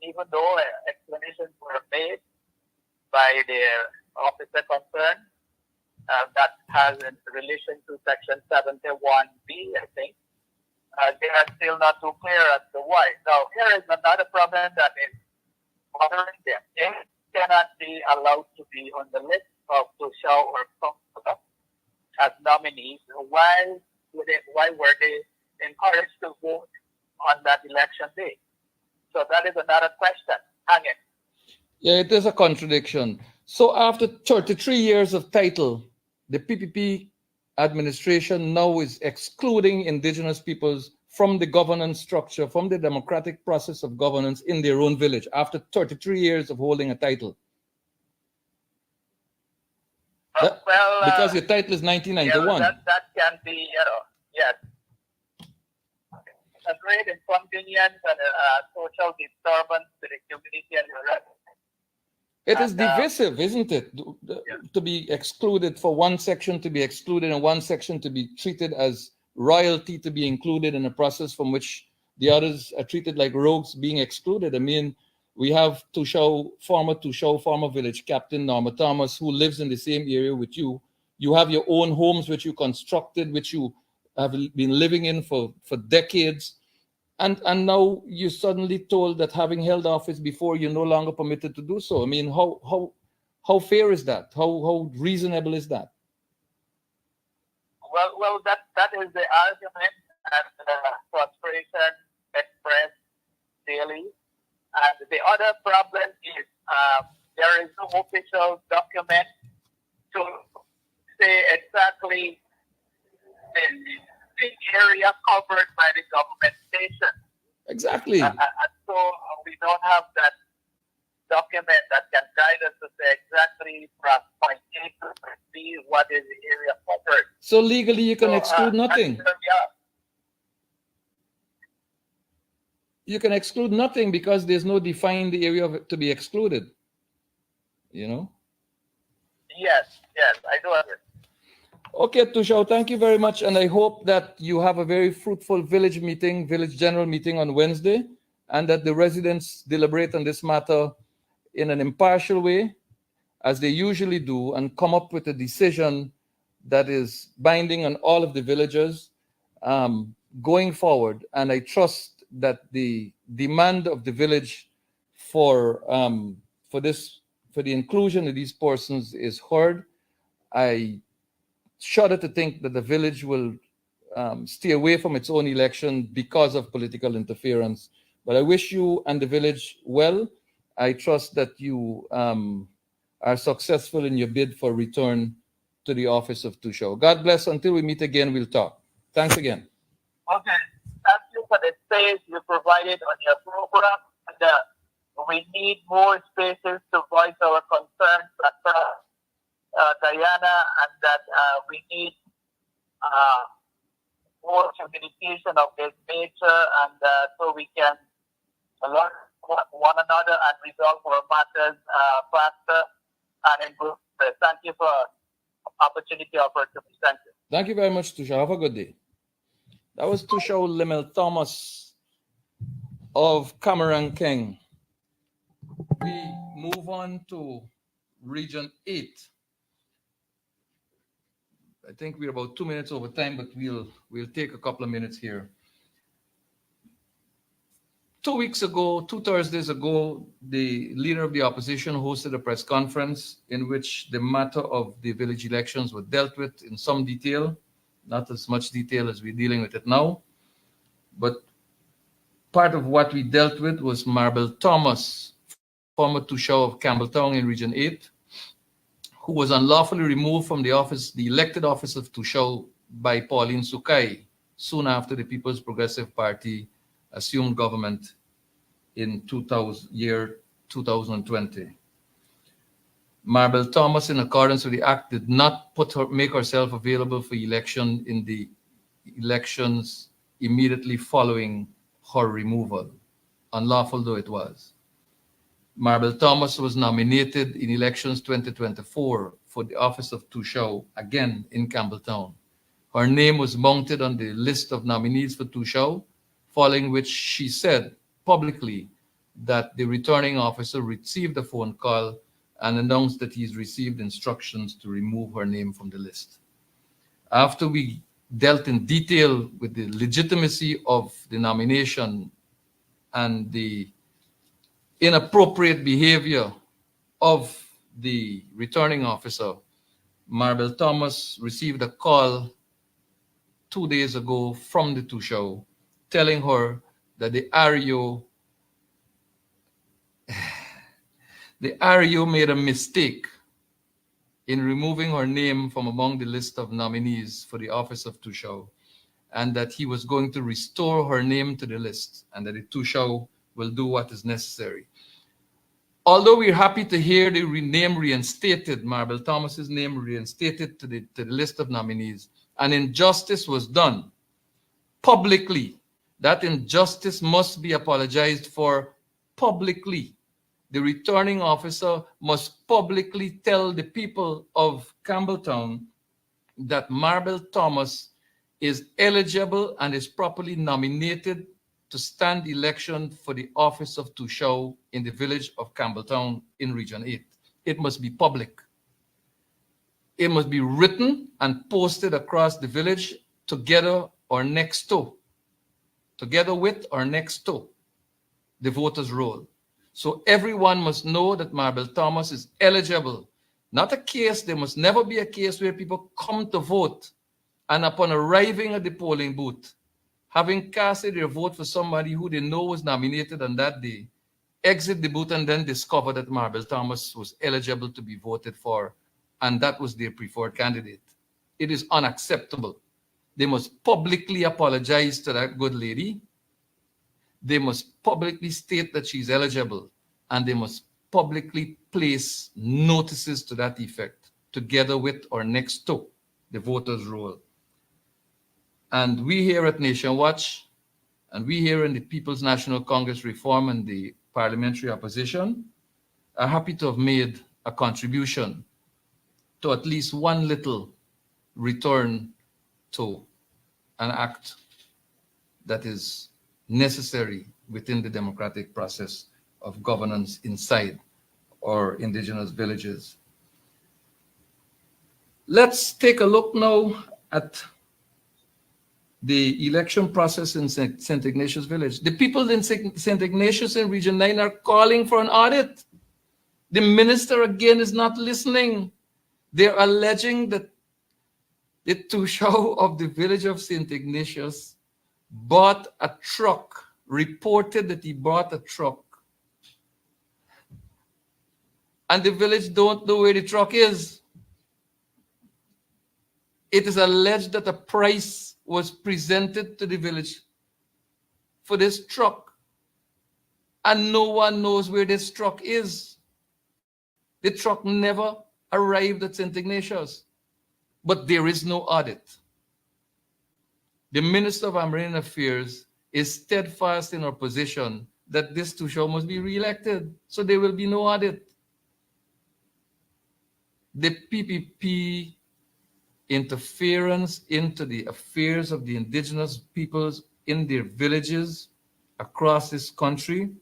even though explanations were made by the officer concerned, that has in relation to Section 71B, I think, they are still not too clear as to why. Now, here is another problem that is bothering them. They cannot be allowed to be on the list of Toua or Council as nominees. Why were they encouraged to vote on that election day? So that is another question hanging. Yeah, it is a contradiction. So after 33 years of title, the PPP administration now is excluding indigenous peoples from the governance structure, from the democratic process of governance in their own village, after 33 years of holding a title. Because your title is 1991. Yeah, that can be, yes. A great inconvenience and social disturbance to the community and the rest. It is divisive, isn't it? To be excluded, for one section to be excluded and one section to be treated as royalty, to be included in a process from which the others are treated like rogues being excluded. I mean, we have former village captain Toua Thomas, who lives in the same area with you. You have your own homes which you constructed, which you have been living in for decades. And now you're suddenly told that having held office before, you're no longer permitted to do so. I mean, how fair is that? How reasonable is that? Well, that is the argument and frustration expressed daily. And the other problem is there is no official document to say exactly the area covered by the government station. Exactly. And so we don't have that document that can guide us to say exactly from point A to point B what is the area covered. So legally you can exclude nothing. You can exclude nothing because there's no defined area of it to be excluded. You know? Yes, I do agree. Okay, Toua, thank you very much. And I hope that you have a very fruitful village general meeting on Wednesday, and that the residents deliberate on this matter in an impartial way, as they usually do, and come up with a decision that is binding on all of the villagers going forward. And I trust that the demand of the village for the inclusion of these persons is heard. I shudder to think that the village will stay away from its own election because of political interference. But I wish you and the village well. I trust that you are successful in your bid for return to the office of Toua. God bless. Until we meet again, we'll talk. Thanks again. Okay. Thank you for the space you provided on your program. And, we need more spaces to voice our concerns across Guyana, and that we need more communication of this nature, and so we can learn one another and resolve our matters faster and improve. Thank you for the opportunity offered to me. Thank you. Thank you very much, Toua. Have a good day. That was Toua Thomas of Kamarang King. We move on to Region 8. I think we're about 2 minutes over time, but we'll take a couple of minutes here. 2 Thursdays ago, the leader of the opposition hosted a press conference in which the matter of the village elections were dealt with in some detail. not as much detail as we're dealing with it now, but part of what we dealt with was Marble Thomas, former Tushaw of Campbelltown in Region 8, who was unlawfully removed from the office, the elected office of Tushaw by Pauline Sukai, soon after the People's Progressive Party assumed government in 2020. Marble Thomas, in accordance with the act, did not make herself available for election in the elections immediately following her removal, unlawful though it was. Marble Thomas was nominated in elections 2024 for the office of Tushaw, again in Campbelltown. Her name was mounted on the list of nominees for Tushaw, following which she said publicly that the returning officer received a phone call and announced that he's received instructions to remove her name from the list. After we dealt in detail with the legitimacy of the nomination and the inappropriate behavior of the returning officer, Marble Thomas received a call 2 days ago from the Tushaw telling her that the REO made a mistake in removing her name from among the list of nominees for the office of Tushaw, and that he was going to restore her name to the list, and that the Tushaw will do what is necessary. Although we're happy to hear the name reinstated, Marble Thomas's name reinstated to the list of nominees, an injustice was done publicly. That injustice must be apologized for publicly. The returning officer must publicly tell the people of Campbelltown that Marble Thomas is eligible and is properly nominated to stand election for the office of Tushaw in the village of Campbelltown in Region 8. It must be public. It must be written and posted across the village together or next to, together with or next to the voters' roll. So everyone must know that Marble Thomas is eligible. Not a case, there must never be a case where people come to vote and upon arriving at the polling booth, having casted their vote for somebody who they know was nominated on that day, exit the booth and then discover that Marble Thomas was eligible to be voted for, and that was their preferred candidate. It is unacceptable. They must publicly apologize to that good lady. They must publicly state that she's eligible, and they must publicly place notices to that effect, together with or next to the voters' roll. And we here at Nation Watch, and we here in the People's National Congress Reform and the parliamentary opposition, are happy to have made a contribution to at least one little return to an act that is necessary within the democratic process of governance inside our indigenous villages. Let's take a look now at the election process in St. Ignatius Village. The people in St. Ignatius in Region 9 are calling for an audit. The minister again is not listening. They're alleging that the Tushaw of the village of St. Ignatius bought a truck, reported that he bought a truck. And the village don't know where the truck is. It is alleged that a price was presented to the village for this truck, and no one knows where this truck is. The truck never arrived at St. Ignatius, but there is no audit. The Minister of Agrarian Affairs is steadfast in her position that this Tushaw must be re-elected, so there will be no audit. The PPP interference into the affairs of the indigenous peoples in their villages across this country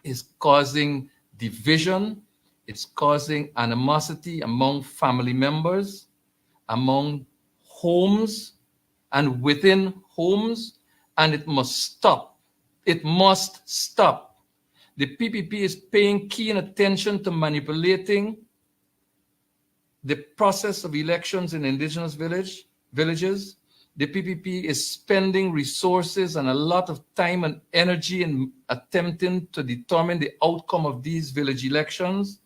is causing division, it's causing animosity among family members, among homes and within homes, and it must stop. It must stop. The PPP is paying keen attention to manipulating the process of elections in indigenous villages, The PPP is spending resources and a lot of time and energy in attempting to determine the outcome of these village elections.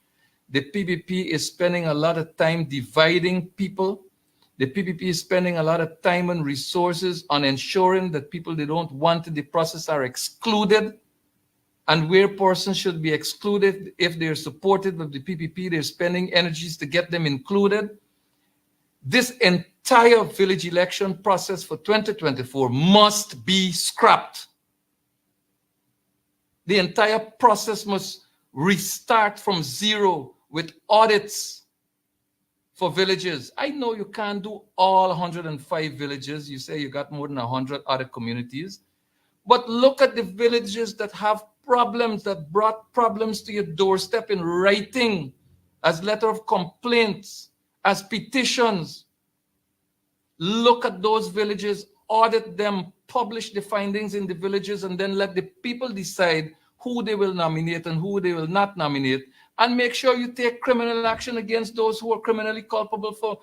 The PPP is spending a lot of time dividing people. The PPP is spending a lot of time and resources on ensuring that people they don't want in the process are excluded. And where persons should be excluded, if they're supportive of the PPP, they're spending energies to get them included. This entire village election process for 2024 must be scrapped. The entire process must restart from zero with audits for villages. I know you can't do all 105 villages. You say you got more than 100 other communities. But look at the villages that have problems, that brought problems to your doorstep in writing, as letter of complaints, as petitions. Look at those villages, audit them, publish the findings in the villages, and then let the people decide who they will nominate and who they will not nominate, and make sure you take criminal action against those who are criminally culpable for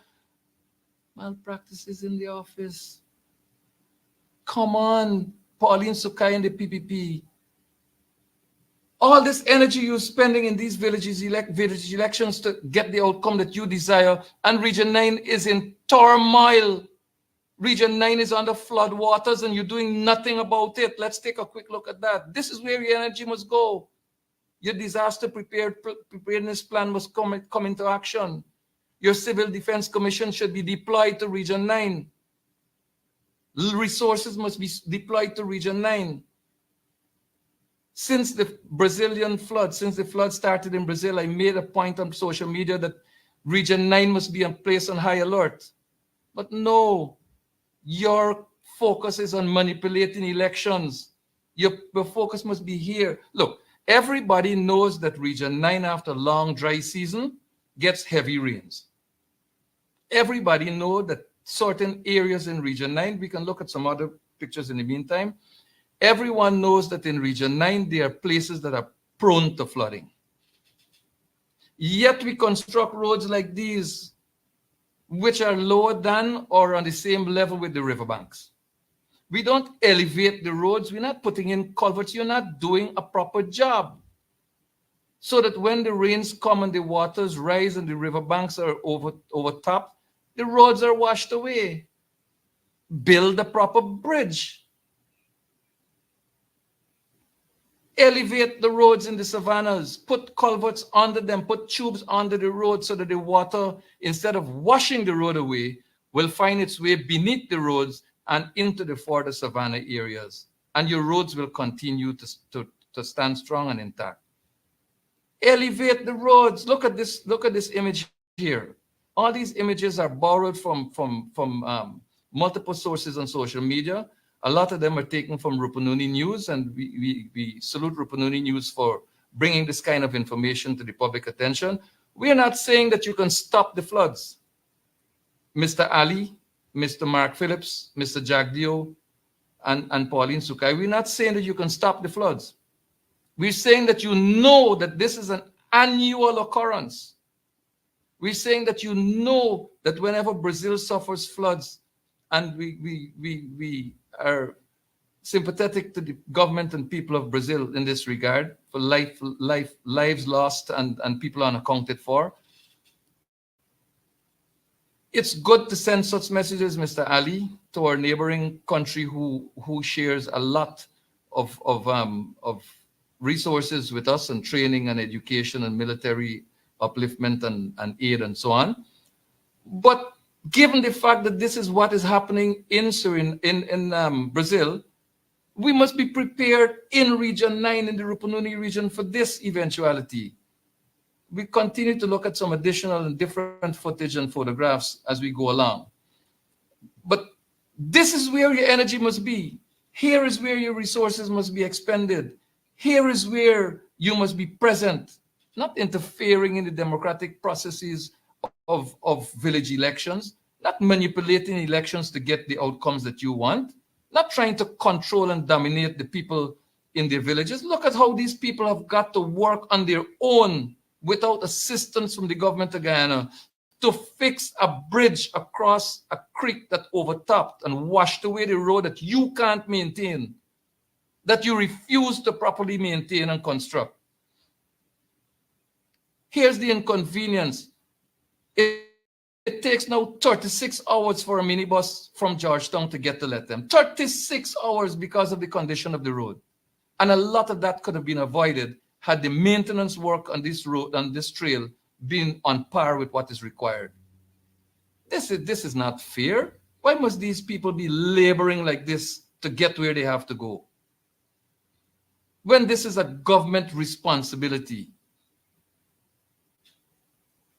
malpractices in the office. Come on, Pauline Sukai and the PPP. All this energy you're spending in these village elections to get the outcome that you desire, and Region 9 is in turmoil. Region 9 is under flood waters and you're doing nothing about it. Let's take a quick look at that. This is where your energy must go. Your disaster preparedness plan must come into action. Your Civil Defense Commission should be deployed to Region 9. Resources must be deployed to Region 9. Since the Brazilian flood, since the flood started in Brazil, I made a point on social media that Region 9 must be placed on high alert. But no, your focus is on manipulating elections. Your focus must be here. Look, everybody knows that Region 9, after a long dry season, gets heavy rains. Everybody knows that certain areas in Region 9, we can look at some other pictures in the meantime. Everyone knows that in Region 9, there are places that are prone to flooding. Yet we construct roads like these, which are lower than or on the same level with the riverbanks. We don't elevate the roads. We're not putting in culverts. You're not doing a proper job. So that when the rains come and the waters rise and the riverbanks are overtopped, the roads are washed away. Build a proper bridge. Elevate the roads in the savannas, put culverts under them, put tubes under the road so that the water, instead of washing the road away, will find its way beneath the roads and into the further savanna areas. And your roads will continue to stand strong and intact. Elevate the roads. Look at this image here. All these images are borrowed from multiple sources on social media. A lot of them are taken from Rupununi News, and we salute Rupununi News for bringing this kind of information to the public attention. We are not saying that you can stop the floods. Mr. Ali, Mr. Mark Phillips, Mr. Jack Dio, and Pauline Sukai, we're not saying that you can stop the floods. We're saying that you know that this is an annual occurrence. We're saying that you know that whenever Brazil suffers floods, and we are sympathetic to the government and people of Brazil in this regard, for lives lost and people unaccounted for. It's good to send such messages, Mr. Ali, to our neighboring country who shares a lot of resources with us and training and education and military upliftment and aid and so on. But given the fact that this is what is happening in Brazil, we must be prepared in Region 9, in the Rupununi region, for this eventuality. We continue to look at some additional and different footage and photographs as we go along. But this is where your energy must be. Here is where your resources must be expended. Here is where you must be present, not interfering in the democratic processes of village elections, not manipulating elections to get the outcomes that you want, not trying to control and dominate the people in their villages. Look at how these people have got to work on their own without assistance from the government of Guyana to fix a bridge across a creek that overtopped and washed away the road that you can't maintain, that you refuse to properly maintain and construct. Here's the inconvenience. It takes now 36 hours for a minibus from Georgetown to get to Lethem. 36 hours because of the condition of the road. And a lot of that could have been avoided had the maintenance work on this road, on this trail, been on par with what is required. This is not fair. Why must these people be laboring like this to get where they have to go? When this is a government responsibility.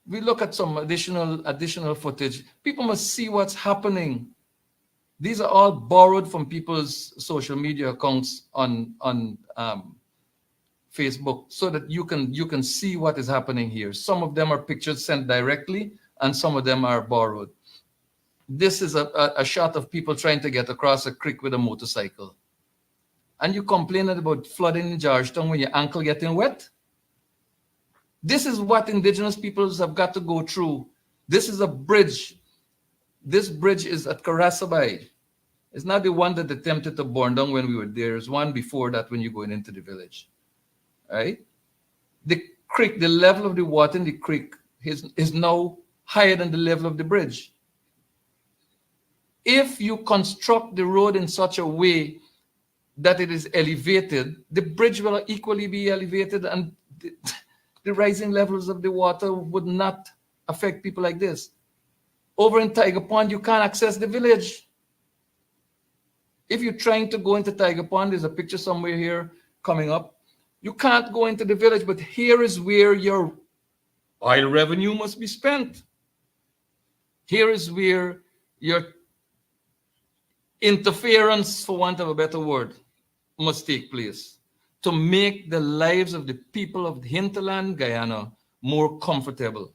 We look at some additional footage. People must see what's happening. These are all borrowed from people's social media accounts on Facebook, so that you can see what is happening here. Some of them are pictures sent directly, and some of them are borrowed. This is a shot of people trying to get across a creek with a motorcycle. And you complaining about flooding in Georgetown when your ankle getting wet? This is what indigenous peoples have got to go through. This is a bridge. This bridge is at Karasabai. It's not the one that attempted to burn down when we were there. There's one before that when you're going into the village. Right? The creek, the level of the water in the creek is now higher than the level of the bridge. If you construct the road in such a way that it is elevated, the bridge will equally be elevated, and the rising levels of the water would not affect people like this. Over in Tiger Pond, you can't access the village. If you're trying to go into Tiger Pond, there's a picture somewhere here coming up. You can't go into the village, but here is where your oil revenue must be spent. Here is where your interference, for want of a better word, must take place to make the lives of the people of the hinterland, Guyana, more comfortable.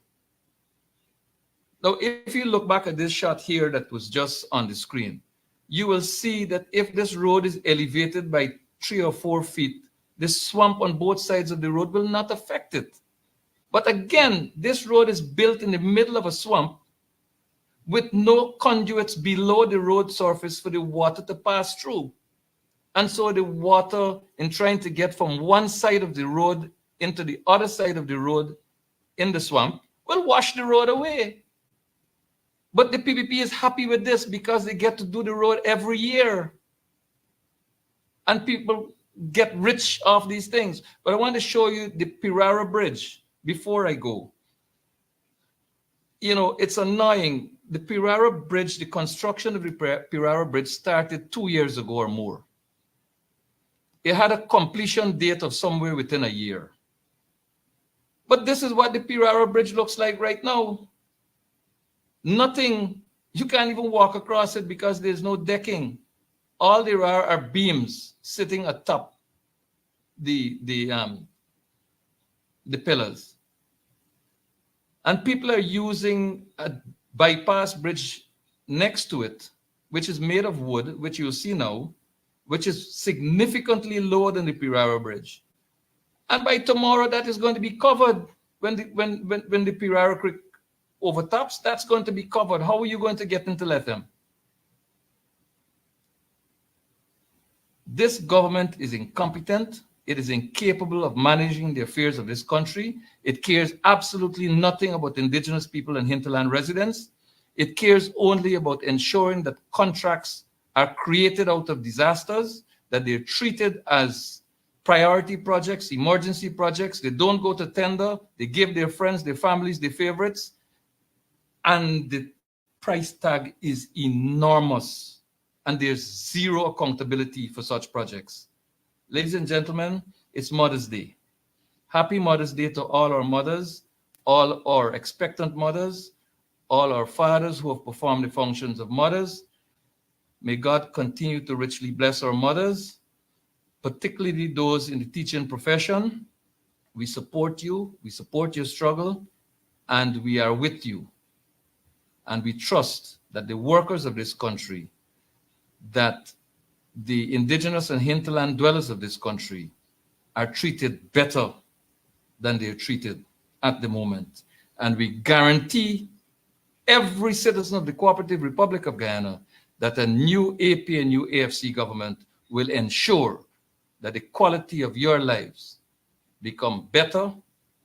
Now, if you look back at this shot here that was just on the screen, you will see that if this road is elevated by 3 or 4 feet, the swamp on both sides of the road will not affect it. But again, this road is built in the middle of a swamp with no conduits below the road surface for the water to pass through. And so the water, in trying to get from one side of the road into the other side of the road in the swamp, will wash the road away. But the PPP is happy with this because they get to do the road every year. And people get rich off these things. But I want to show you the Pirara Bridge before I go. You know, it's annoying. The Pirara Bridge, the construction of the Pirara Bridge started 2 years ago or more. It had a completion date of somewhere within a year. But this is what the Pirara Bridge looks like right now. Nothing, you can't even walk across it because there's no decking. All there are beams sitting atop the pillars. And people are using a bypass bridge next to it, which is made of wood, which you'll see now, which is significantly lower than the Pirara Bridge. And by tomorrow, that is going to be covered. When the Pirara Creek overtops, that's going to be covered. How are you going to get into Lethem? This government is incompetent. It is incapable of managing the affairs of this country. It cares absolutely nothing about indigenous people and hinterland residents. It cares only about ensuring that contracts are created out of disasters, that they're treated as priority projects, emergency projects. They don't go to tender. They give their friends, their families, their favorites. And the price tag is enormous. And there's zero accountability for such projects. Ladies and gentlemen, it's Mother's Day. Happy Mother's Day to all our mothers, all our expectant mothers, all our fathers who have performed the functions of mothers. May God continue to richly bless our mothers, particularly those in the teaching profession. We support you, we support your struggle, and we are with you. And we trust that the workers of this country, that the indigenous and hinterland dwellers of this country are treated better than they're treated at the moment. And we guarantee every citizen of the Cooperative Republic of Guyana that a new AP and new AFC government will ensure that the quality of your lives become better,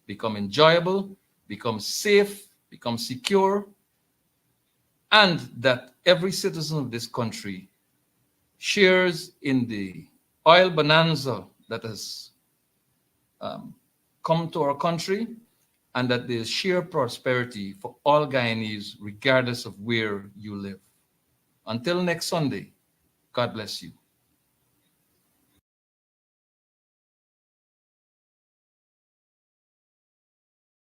become enjoyable, become safe, become secure, and that every citizen of this country shares in the oil bonanza that has come to our country, and that there's sheer prosperity for all Guyanese, regardless of where you live. Until next Sunday, God bless you.